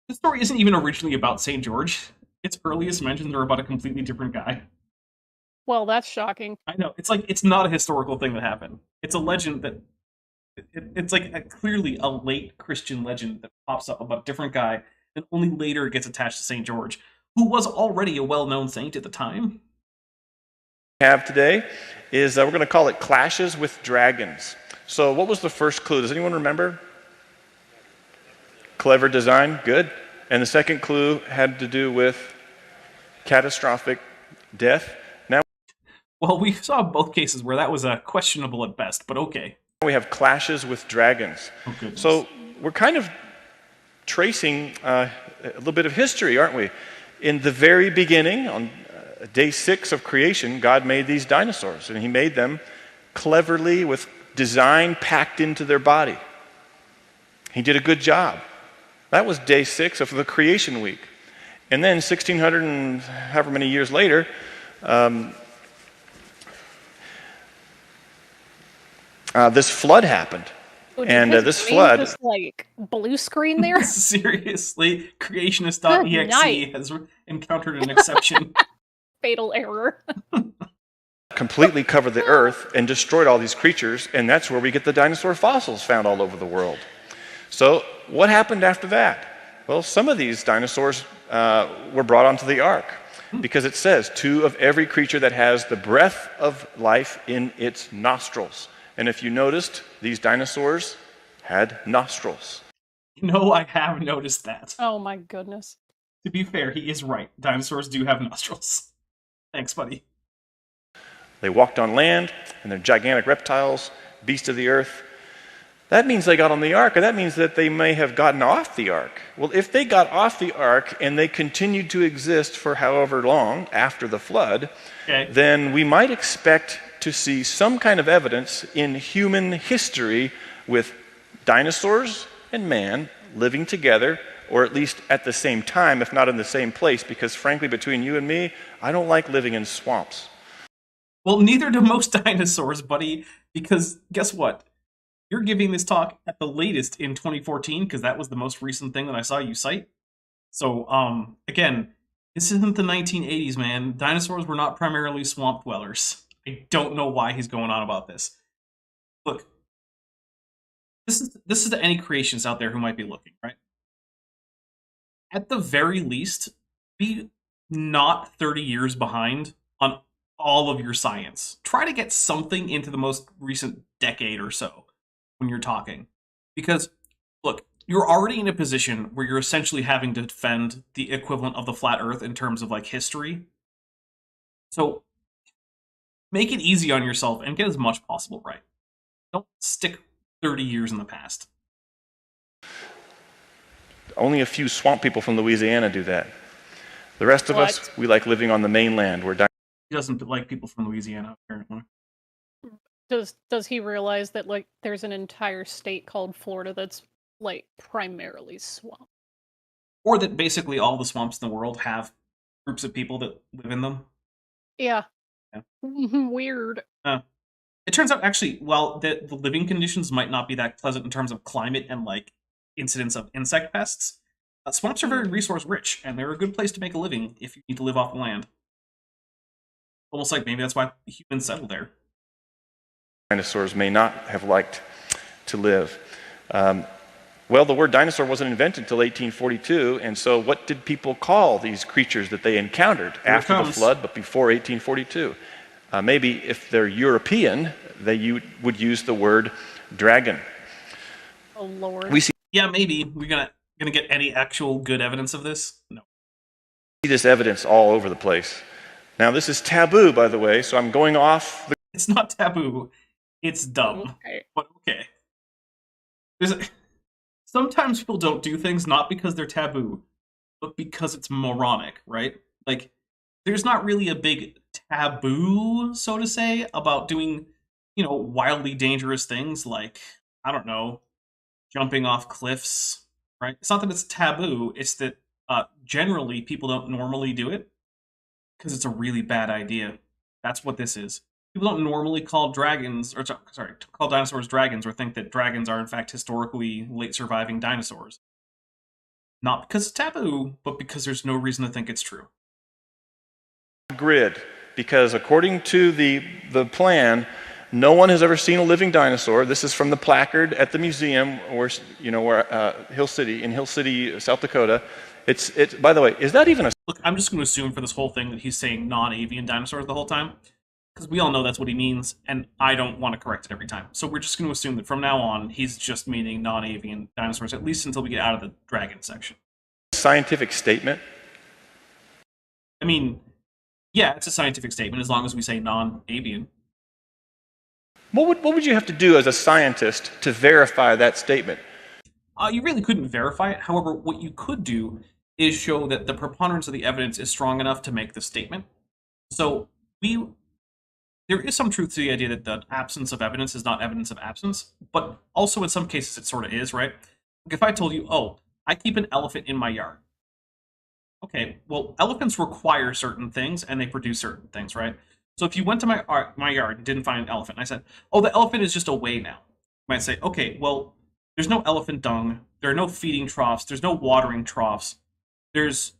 The story isn't even originally about St. George. Its earliest mentions are about a completely different guy. Well, that's shocking. I know. It's like, it's not a historical thing that happened. It's a legend that... It's like clearly a late Christian legend that pops up about a different guy and only later gets attached to St. George, who was already a well-known saint at the time. Have today is we're going to call it Clashes with Dragons. So what was the first clue? Does anyone remember? Clever design, good. And the second clue had to do with catastrophic death. Now, well, we saw both cases where that was questionable at best, but okay. We have Clashes with Dragons. Oh, goodness. So we're kind of tracing a little bit of history, aren't we? In the very beginning, day 6 of creation, God made these dinosaurs, and he made them cleverly with design packed into their body. He did a good job. That was day 6 of the creation week. And then 1600 and however many years later, this flood happened. Oh, did And his this brain flood, just like blue screen there. Seriously, Good creationist.exe night. has encountered an exception. Fatal error. completely covered the earth and destroyed all these creatures, and that's where we get the dinosaur fossils found all over the world. So what happened after that? Well, some of these dinosaurs were brought onto the ark, because it says 2 of every creature that has the breath of life in its nostrils. And if you noticed, these dinosaurs had nostrils. No, I have noticed that. Oh my goodness. To be fair, he is right. Dinosaurs do have nostrils. Thanks, buddy. They walked on land, and they're gigantic reptiles, beasts of the earth. That means they got on the ark, and that means that they may have gotten off the ark. Well, if they got off the ark and they continued to exist for however long after the flood, then we might expect to see some kind of evidence in human history with dinosaurs and man living together, or at least at the same time, if not in the same place, because frankly, between you and me, I don't like living in swamps. Well, neither do most dinosaurs, buddy, because guess what? You're giving this talk at the latest in 2014, because that was the most recent thing that I saw you cite. So, again, this isn't the 1980s, man. Dinosaurs were not primarily swamp dwellers. I don't know why he's going on about this. Look, this is to any creationists out there who might be looking, right? At the very least, be not 30 years behind on all of your science. Try to get something into the most recent decade or so when you're talking. Because, look, you're already in a position where you're essentially having to defend the equivalent of the flat earth in terms of, like, history. So, make it easy on yourself and get as much possible right. Don't stick 30 years in the past. Only a few swamp people from Louisiana do that. The rest of us, we like living on the mainland where He doesn't like people from Louisiana, apparently. Does he realize that like there's an entire state called Florida that's like primarily swamp? Or that basically all the swamps in the world have groups of people that live in them. Yeah. Yeah. Weird. It turns out, actually, while the living conditions might not be that pleasant in terms of climate and, like, incidence of insect pests, swamps are very resource-rich, and they're a good place to make a living if you need to live off the land. Almost like maybe that's why humans settle there. Dinosaurs may not have liked to live. Well, the word dinosaur wasn't invented until 1842, and so what did people call these creatures that they encountered after the flood, but before 1842? Maybe if they're European, they would use the word dragon. Oh Lord. We see Yeah, maybe. We're gonna get any actual good evidence of this? No. this evidence all over the place. Now, this is taboo, by the way, so I'm going off the... It's not taboo. It's dumb. Okay. But okay. Sometimes people don't do things not because they're taboo, but because it's moronic, right? Like, there's not really a big taboo, so to say, about doing, wildly dangerous things like, I don't know, jumping off cliffs, right? It's not that it's taboo, it's that generally people don't normally do it because it's a really bad idea. That's what this is. People don't normally call call dinosaurs dragons or think that dragons are in fact historically late surviving dinosaurs. Not because it's taboo, but because there's no reason to think it's true. Grid, because according to the plan, no one has ever seen a living dinosaur. This is from the placard at the museum, where Hill City, South Dakota. It's. By the way, is that even a... Look, I'm just going to assume for this whole thing that he's saying non-avian dinosaurs the whole time, because we all know that's what he means, and I don't want to correct it every time. So we're just going to assume that from now on, he's just meaning non-avian dinosaurs, at least until we get out of the dragon section. Scientific statement? I mean, yeah, it's a scientific statement as long as we say non-avian. What would you have to do as a scientist to verify that statement? You really couldn't verify it. However, what you could do is show that the preponderance of the evidence is strong enough to make the statement. So there is some truth to the idea that the absence of evidence is not evidence of absence, but also in some cases it sort of is, right? Like if I told you, oh, I keep an elephant in my yard. Okay, well, elephants require certain things and they produce certain things, right? So if you went to my yard and didn't find an elephant, and I said, oh, the elephant is just away now. You might say, okay, well, there's no elephant dung, there are no feeding troughs, there's no watering troughs, there's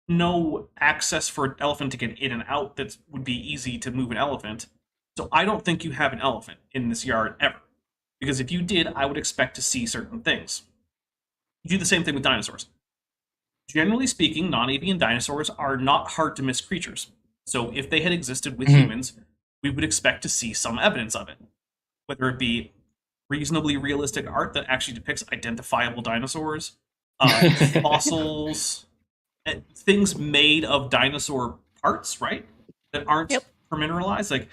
no access for an elephant to get in and out that would be easy to move an elephant. So I don't think you have an elephant in this yard ever. Because if you did, I would expect to see certain things. You do the same thing with dinosaurs. Generally speaking, non-avian dinosaurs are not hard to miss creatures. So if they had existed with humans, we would expect to see some evidence of it. Whether it be reasonably realistic art that actually depicts identifiable dinosaurs, fossils, things made of dinosaur parts, right? That aren't permineralized. Like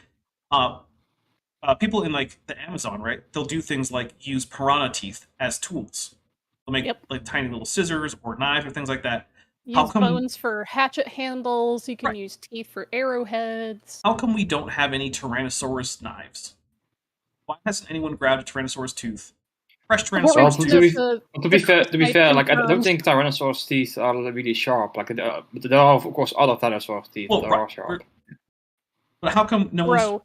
people in like the Amazon, right? They'll do things like use piranha teeth as tools. They'll make like tiny little scissors or knives or things like that. Use bones for hatchet handles. You can use teeth for arrowheads. How come we don't have any Tyrannosaurus knives? Why hasn't anyone grabbed a Tyrannosaurus tooth? Fresh Tyrannosaurus tooth. To be fair, like I don't think Tyrannosaurus teeth are really sharp. Like but there are of course other dinosaurs teeth that are sharp. But how come no one's... Bro,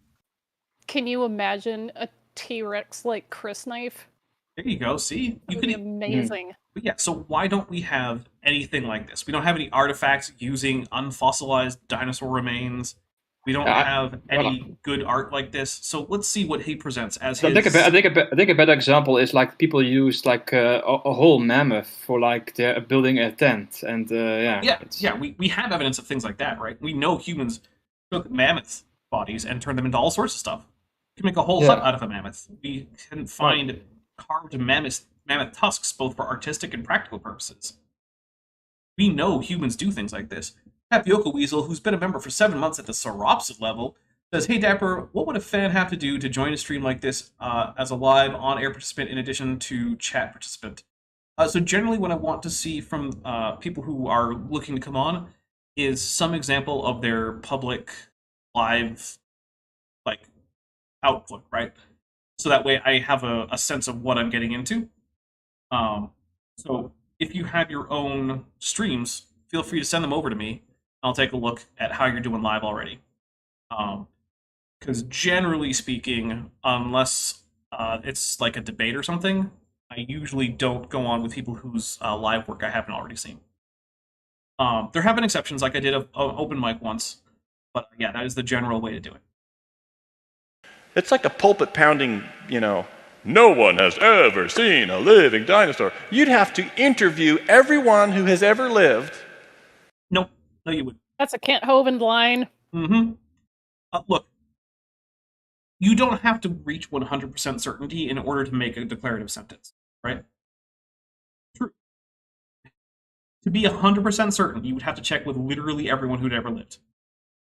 can you imagine a T-Rex like Chris knife? There you go. See, you could be amazing. But yeah, so why don't we have anything like this? We don't have any artifacts using unfossilized dinosaur remains. We don't have any good art like this. So let's see what he presents as his... I think a better example is like people use like a whole mammoth for like building a tent, and we have evidence of things like that, right? We know humans took mammoth bodies and turned them into all sorts of stuff. We can make a whole hut out of a mammoth. We can find carved mammoth tusks both for artistic and practical purposes. We know humans do things like this. Tapioca Weasel, who's been a member for 7 months at the Sauropsid level, says, hey Dapper, what would a fan have to do to join a stream like this as a live on-air participant in addition to chat participant? So generally what I want to see from people who are looking to come on is some example of their public live like output, right? So that way I have a sense of what I'm getting into. So if you have your own streams, feel free to send them over to me. I'll take a look at how you're doing live already. Because generally speaking, unless it's like a debate or something, I usually don't go on with people whose live work I haven't already seen. There have been exceptions, like I did an open mic once, but yeah, that is the general way to do it. It's like a pulpit pounding, no one has ever seen a living dinosaur. You'd have to interview everyone who has ever lived. No, you wouldn't. That's a Kent Hovind line. Mm-hmm. Look, you don't have to reach 100% certainty in order to make a declarative sentence, right? True. To be 100% certain, you would have to check with literally everyone who'd ever lived.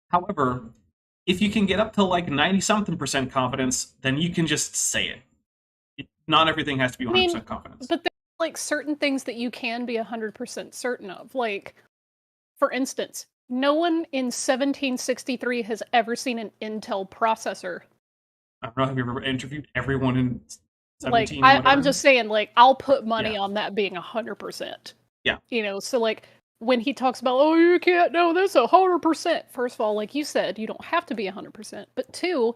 However, if you can get up to like 90-something% confidence, then you can just say it. Not everything has to be 100% confidence. But there's like certain things that you can be 100% certain of. Like, for instance, no one in 1763 has ever seen an Intel processor. I don't know, have you ever interviewed everyone in 17? Like, I'm just saying, like, I'll put money on that being 100%. Yeah. So like, when he talks about, oh, you can't know this 100%. First of all, like you said, you don't have to be 100%. But two,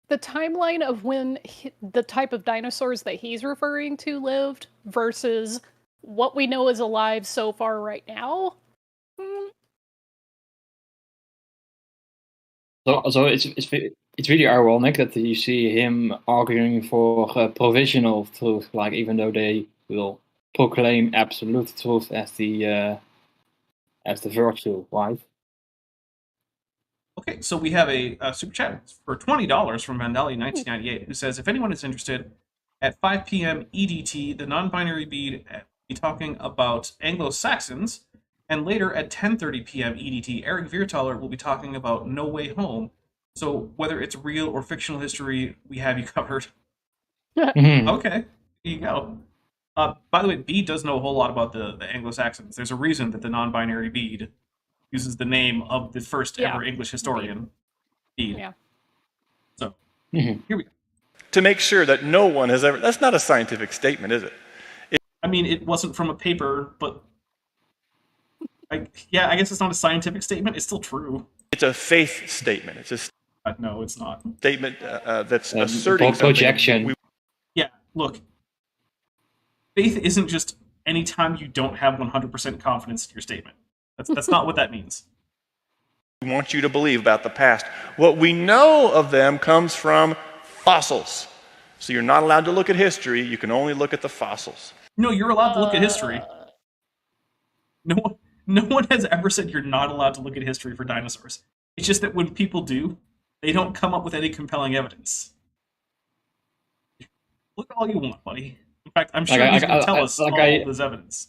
the timeline of when the type of dinosaurs that he's referring to lived versus what we know is alive so far right now. So it's really ironic that you see him arguing for provisional truth, like even though they will proclaim absolute truth as the virtue, right? Okay, so we have a super chat for $20 from Vandali1998 who says, if anyone is interested, at 5 p.m. EDT, the non-binary bead will be talking about Anglo-Saxons, and later at 10:30 p.m. EDT, Eric Viertaler will be talking about No Way Home. So whether it's real or fictional history, we have you covered. Okay, here you go. By the way, Bede does know a whole lot about the Anglo-Saxons. There's a reason that the non-binary Bede uses the name of the first Yeah. ever English historian. Bede. Yeah. So Mhm. here we go. To make sure that no one has ever... That's not a scientific statement, is it? I mean, it wasn't from a paper, but I guess it's not a scientific statement. It's still true. It's a faith statement. It's a No, it's not. statement that's asserting something. Projection. Yeah, look. Faith isn't just any time you don't have 100% confidence in your statement. That's not what that means. We want you to believe about the past. What we know of them comes from fossils. So you're not allowed to look at history. You can only look at the fossils. No, you're allowed to look at history. No one has ever said you're not allowed to look at history for dinosaurs. It's just that when people do, they don't come up with any compelling evidence. Look all you want, buddy. In fact, I'm sure he's going to tell us all this evidence.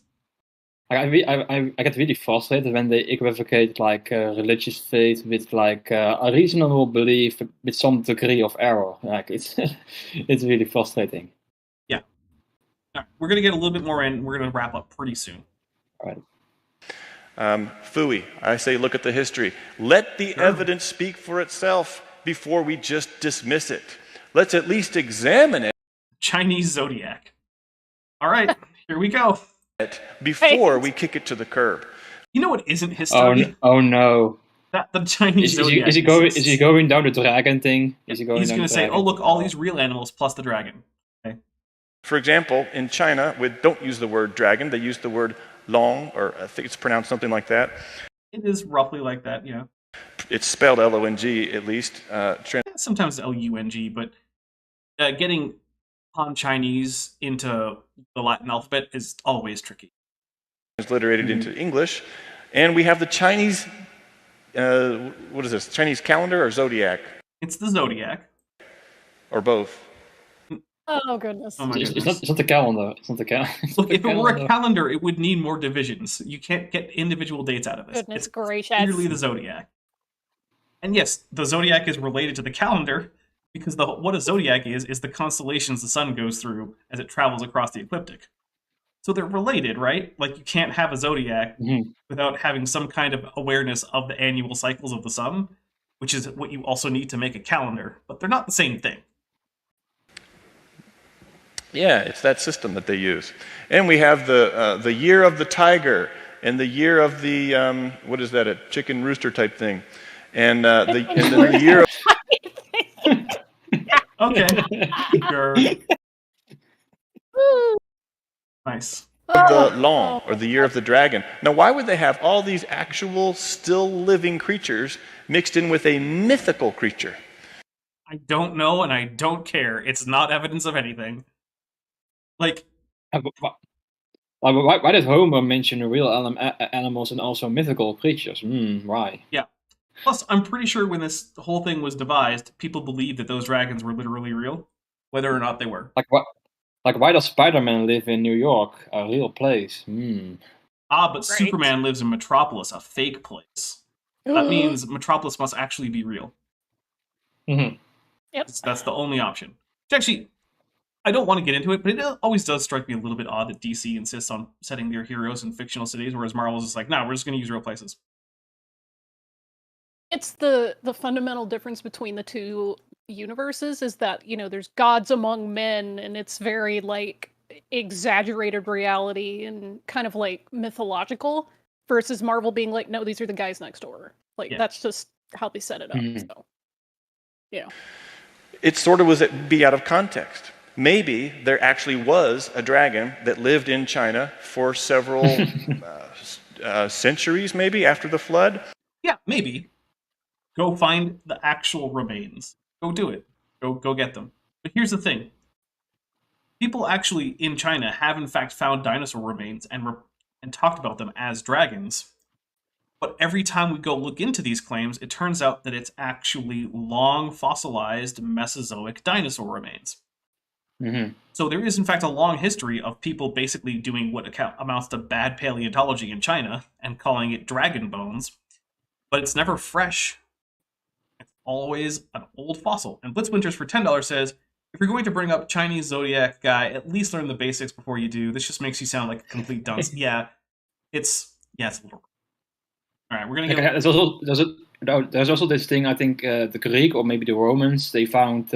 I get really frustrated when they equivocate like religious faith with like a reasonable belief with some degree of error. Like it's it's really frustrating. Yeah. All right, we're going to get a little bit more in. We're going to wrap up pretty soon. All right. Fooey, I say look at the history. Let the evidence speak for itself before we just dismiss it. Let's at least examine it. Chinese zodiac. All right, here we go. Before we kick it to the curb. You know what isn't history? Oh no! That the Chinese zodiac. Is he going down the dragon thing? Is he going? He's going to say, "Oh look, all these real animals plus the dragon." Okay. For example, in China, we don't use the word dragon; they use the word long, or I think it's pronounced something like that. It is roughly like that, yeah. It's spelled L-O-N-G at least. Sometimes L-U-N-G, but getting Han Chinese into the Latin alphabet is always tricky. Transliterated into English, and we have the Chinese. What is this? Chinese calendar or zodiac? It's the zodiac, or both. Oh goodness. Oh my goodness. It's not the calendar. It's not the calendar. Look, if it were a calendar, it would need more divisions. You can't get individual dates out of this. Goodness it's gracious. clearly the zodiac. And yes, the zodiac is related to the calendar because what a zodiac is the constellations the sun goes through as it travels across the ecliptic. So they're related, right? Like you can't have a zodiac without having some kind of awareness of the annual cycles of the sun, which is what you also need to make a calendar. But they're not the same thing. Yeah, it's that system that they use. And we have the year of the tiger and the year of the what is that, a chicken rooster type thing, and the year of Okay. Sure. Nice. the long, or the year of the dragon. Now, why would they have all these actual still living creatures mixed in with a mythical creature? I don't know, and I don't care. It's not evidence of anything. Like, why did Homer mention real animals and also mythical creatures? Why? yeah. Plus, I'm pretty sure when this whole thing was devised, people believed that those dragons were literally real, whether or not they were. Like what? Like why does Spider-Man live in New York, a real place? But Right. Superman lives in Metropolis, a fake place. That means Metropolis must actually be real. Mm-hmm. Yep. That's the only option. Which actually, I don't want to get into it, but it always does strike me a little bit odd that DC insists on setting their heroes in fictional cities, whereas Marvel's just like, we're just going to use real places. It's the fundamental difference between the two universes is that, there's gods among men, and it's very, like, exaggerated reality and kind of, like, mythological, versus Marvel being like, no, these are the guys next door. Like, that's just how they set it up, so, yeah. It sort of was be out of context. Maybe there actually was a dragon that lived in China for several centuries, maybe, after the flood. Yeah, maybe. Go find the actual remains. Go do it. Go get them. But here's the thing. People actually in China have in fact found dinosaur remains and talked about them as dragons. But every time we go look into these claims, it turns out that it's actually long fossilized Mesozoic dinosaur remains. Mm-hmm. So there is in fact a long history of people basically doing what amounts to bad paleontology in China and calling it dragon bones. But it's never fresh. It's always an old fossil. And Blitzwinters for $10 says, if you're going to bring up Chinese zodiac guy, at least learn the basics before you do. This just makes you sound like a complete dunce. It's a little. All right, we're gonna Like, get. there's also this thing. I think the Greek or maybe the Romans, they found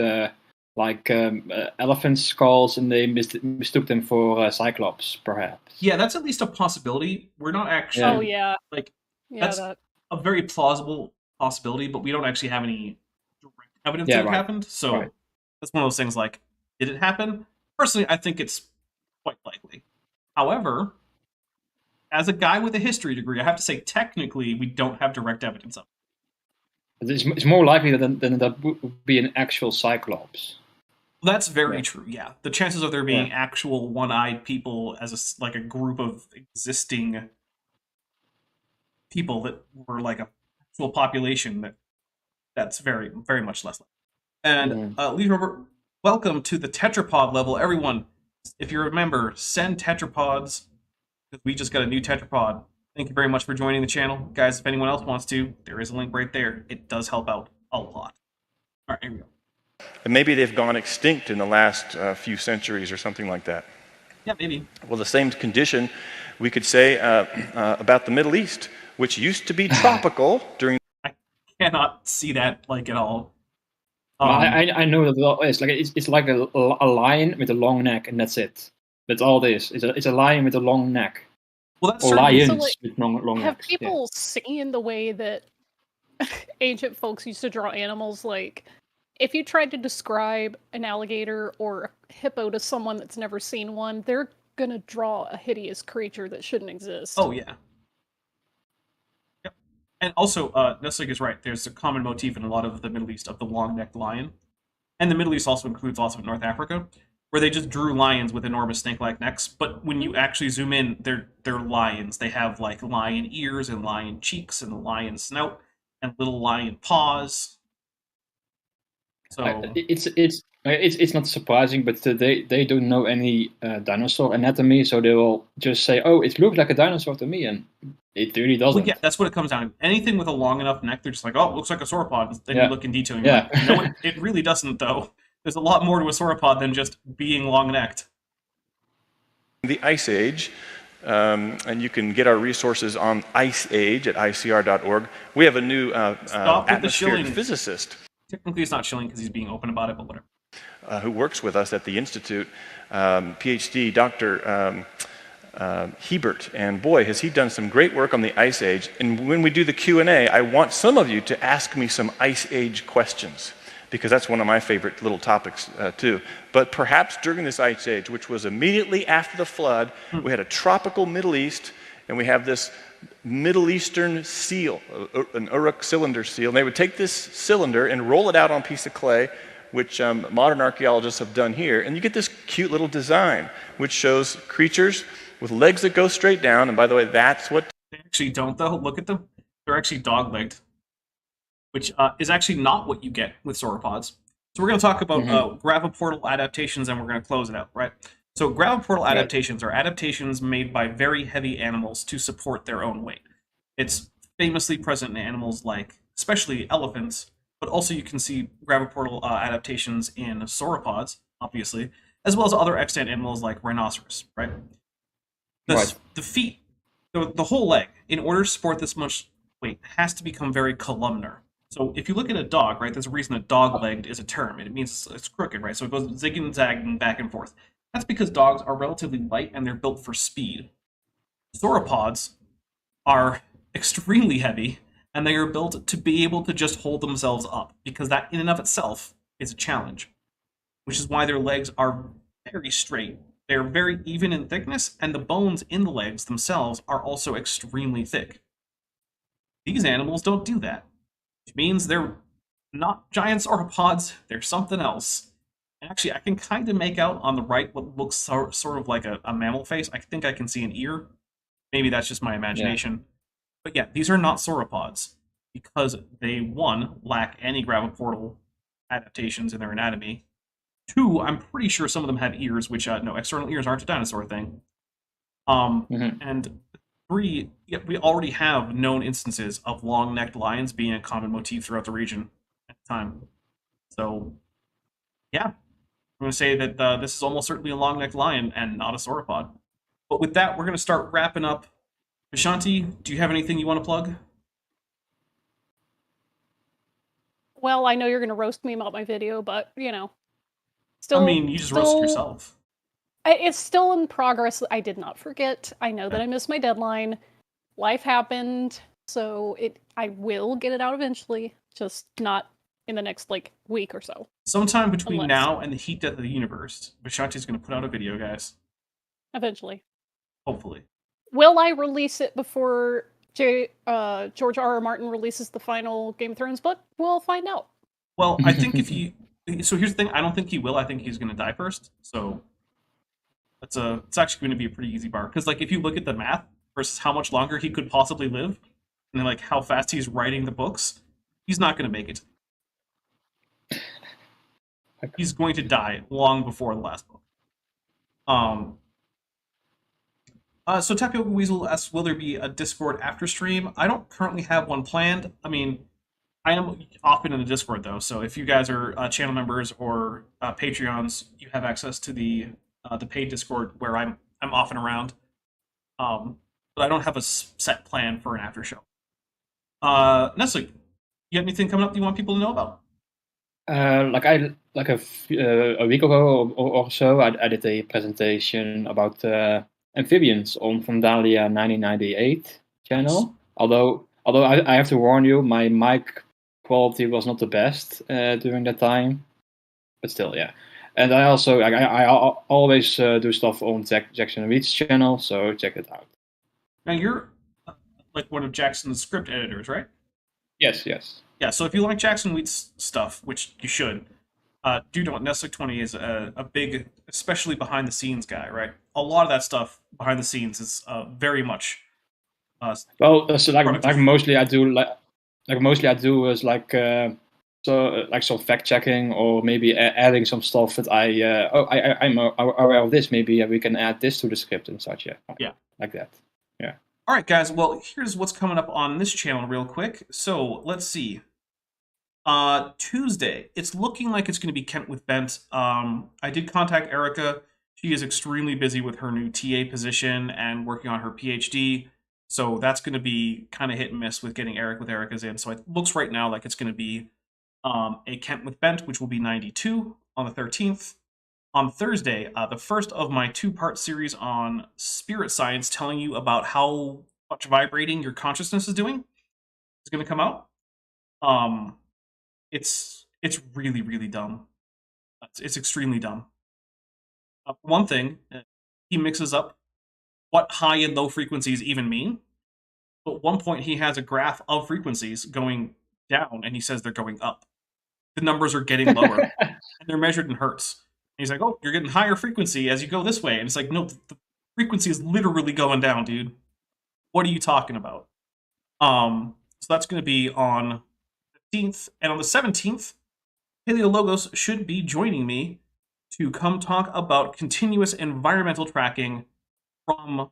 elephant skulls and they mistook them for cyclops, perhaps. Yeah, that's at least a possibility. We're not actually. Oh yeah, Like yeah. that's a very plausible possibility, but we don't actually have any direct evidence Yeah, that it right. happened. So Right. that's one of those things. Like, did it happen? Personally, I think it's quite likely. However, as a guy with a history degree, I have to say, technically, we don't have direct evidence of it. It's more likely than that would be an actual cyclops. That's very Yeah. true. Yeah, the chances of there being actual one-eyed people as like a group of existing people that were like a actual population that's very very much less likely. And Lee Robert, welcome to the tetrapod level, everyone. If you remember, send tetrapods because we just got a new tetrapod. Thank you very much for joining the channel, guys. If anyone else wants to, there is a link right there. It does help out a lot. All right, here we go. And maybe they've gone extinct in the last few centuries or something like that. Yeah, maybe. Well, the same condition we could say about the Middle East, which used to be tropical during. I cannot see that like at all. I know that it's like a lion with a long neck, and that's it. That's all this. It's a lion with a long neck. Well, that's Or certainly- lions So, like, with long Have necks. people seen the way that ancient folks used to draw animals? Like, if you tried to describe an alligator or a hippo to someone that's never seen one, they're gonna draw a hideous creature that shouldn't exist. Oh yeah. Yep. And also, Nessig is right. There's a common motif in a lot of the Middle East of the long-necked lion, and the Middle East also includes lots of North Africa, where they just drew lions with enormous snake-like necks. But when you actually zoom in, they're lions. They have like lion ears and lion cheeks and lion snout and little lion paws. So It's not surprising, but they don't know any dinosaur anatomy, so they will just say, "Oh, it looks like a dinosaur to me," and it really doesn't. well, yeah, that's what it comes down to. Anything with a long enough neck, they're just like, "Oh, it looks like a sauropod." Then Yeah. you look in detail, and you're Yeah. like, "No, it really doesn't." Though there's a lot more to a sauropod than just being long-necked. the Ice Age. And you can get our resources on Ice Age at icr.org. We have a new Stop with the atmospheric shilling. physicist Technically, it's not shilling because he's being open about it, but whatever. who works with us at the Institute, PhD, Dr. Hebert. And boy, has he done some great work on the Ice Age. And when we do the Q&A, I want some of you to ask me some Ice Age questions, because that's one of my favorite little topics too. But perhaps during this Ice Age, which was immediately after the flood, we had a tropical Middle East, and we have this Middle Eastern seal, an Uruk cylinder seal. And they would take this cylinder and roll it out on a piece of clay, which modern archaeologists have done here. And you get this cute little design, which shows creatures with legs that go straight down. And by the way, that's what... They actually don't, though. Look at them. They're actually dog-legged, which is actually not what you get with sauropods. So we're going to talk about graviportal adaptations, and we're going to close it out, right? So graviportal adaptations are adaptations made by very heavy animals to support their own weight. It's famously present in animals like, especially elephants, but also you can see graviportal adaptations in sauropods, obviously, as well as other extant animals like rhinoceros, right? The feet, the whole leg, in order to support this much weight, has to become very columnar. So if you look at a dog, right, there's a reason that dog-legged is a term. It means it's crooked, right? So it goes zigging and zagging back and forth. That's because dogs are relatively light and they're built for speed. Sauropods are extremely heavy, and they are built to be able to just hold themselves up, because that in and of itself is a challenge, which is why their legs are very straight. They're very even in thickness, and the bones in the legs themselves are also extremely thick. These animals don't do that, which means they're not giant sauropods, they're something else. And actually, I can kind of make out on the right what looks sort of like a mammal face. I think I can see an ear. Maybe that's just my imagination. Yeah. But yeah, these are not sauropods because they, one, lack any graviportal adaptations in their anatomy. Two, I'm pretty sure some of them have ears, which, no, external ears aren't a dinosaur thing. And three, we already have known instances of long-necked lions being a common motif throughout the region at the time. So, yeah, I'm going to say that this is almost certainly a long-necked lion and not a sauropod. But with that, we're going to start wrapping up. Vishanti, do you have anything you want to plug? Well, I know you're going to roast me about my video, but, you know. I Still, mean, you just roasted yourself. It's still in progress. I did not forget. I know that I missed my deadline. Life happened, so I will get it out eventually, just not in the next, like, week or so. Sometime between Unless. now and the heat death of the universe, Vishanti's going to put out a video, guys. Eventually. Hopefully. Will I release it before George R.R. Martin releases the final Game of Thrones book? We'll find out. Well, I think if you... So here's the thing. I don't think he will. I think he's going to die first. So it's actually going to be a pretty easy bar. Because, like, if you look at the math versus how much longer he could possibly live, and then, like, how fast he's writing the books, he's not going to make it. He's going to die long before the last book. So Tapioca Weasel asks, will there be a Discord after stream? I don't currently have one planned. I mean, I am often in the Discord, though, so if you guys are channel members or Patreons, you have access to the paid Discord where I'm often around. But I don't have a set plan for an after show. Nestle, you have anything coming up you want people to know about? A week ago or so, I did a presentation about amphibians on Vandalia 1998 channel. Although I have to warn you, my mic quality was not the best during that time, but still, yeah. And I also I always do stuff on Jackson Reed's channel, so check it out. Now you're like one of Jackson's script editors, right? Yes. Yeah, so if you like Jackson Wheat's stuff, which you should, do know Neslick 20 is a big, especially behind the scenes guy, right? A lot of that stuff behind the scenes is very much. Well, so like mostly I do is some fact checking or maybe adding some stuff that I'm aware of this. Maybe we can add this to the script and such. Yeah, like that. Yeah. All right, guys. Well, here's what's coming up on this channel real quick. So let's see. Tuesday, it's looking like it's going to be Kent with Bent. I did contact Erica. She is extremely busy with her new TA position and working on her PhD. So that's going to be kind of hit and miss with getting Erica's in. So it looks right now like it's going to be a Kent with Bent, which will be 92 on the 13th. On Thursday, the first of my 2-part series on spirit science telling you about how much vibrating your consciousness is doing is going to come out. It's really, really dumb. It's extremely dumb. One thing, he mixes up what high and low frequencies even mean. But at one point, he has a graph of frequencies going down, and he says they're going up. The numbers are getting lower, and they're measured in hertz. And he's like, oh, you're getting higher frequency as you go this way. And it's like, no, the frequency is literally going down, dude. What are you talking about? So that's going to be on the 15th. And on the 17th, Paleologos should be joining me to come talk about continuous environmental tracking from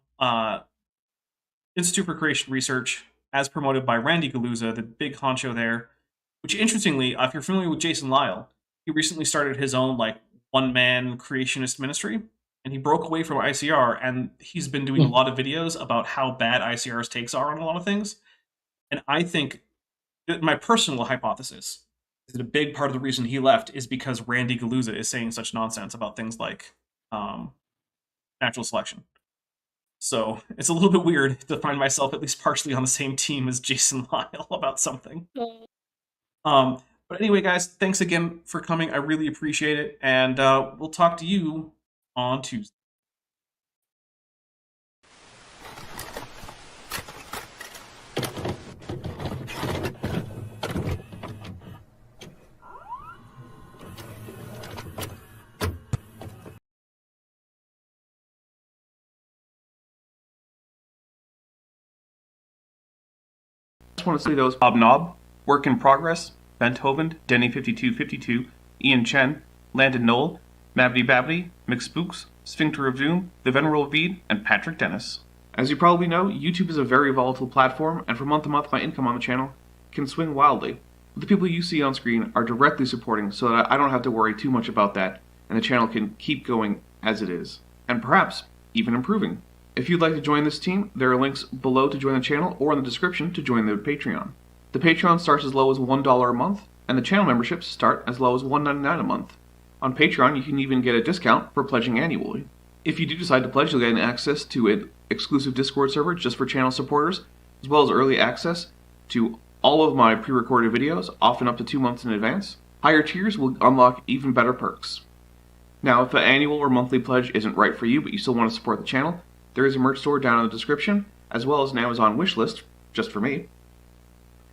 Institute for Creation Research, as promoted by Randy Galuza, the big honcho there. Which, interestingly, if you're familiar with Jason Lyle, he recently started his own one-man creationist ministry, and he broke away from ICR, and he's been doing a lot of videos about how bad ICR's takes are on a lot of things. And I think that my personal hypothesis is that a big part of the reason he left is because Randy Galuza is saying such nonsense about things like natural selection. So it's a little bit weird to find myself at least partially on the same team as Jason Lyle about something. But anyway, guys, thanks again for coming. I really appreciate it, and we'll talk to you on Tuesday. I just want to say those Hobnob, Work in Progress, Benthoven, Denny5252, Ian Chen, Landon Knoll, Mavity Babbity, McSpooks, Sphincter of Doom, The Venerable Veed, and Patrick Dennis. As you probably know, YouTube is a very volatile platform, and from month to month my income on the channel can swing wildly. But the people you see on screen are directly supporting so that I don't have to worry too much about that, and the channel can keep going as it is, and perhaps even improving. If you'd like to join this team, there are links below to join the channel or in the description to join the Patreon. The Patreon starts as low as $1 a month, and the channel memberships start as low as $1.99 a month. On Patreon, you can even get a discount for pledging annually. If you do decide to pledge, you'll get access to an exclusive Discord server just for channel supporters, as well as early access to all of my pre-recorded videos, often up to 2 months in advance. Higher tiers will unlock even better perks. Now, if an annual or monthly pledge isn't right for you, but you still want to support the channel, there is a merch store down in the description, as well as an Amazon wishlist, just for me.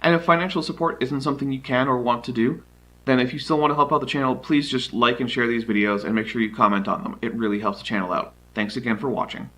And if financial support isn't something you can or want to do, then if you still want to help out the channel, please just like and share these videos and make sure you comment on them. It really helps the channel out. Thanks again for watching.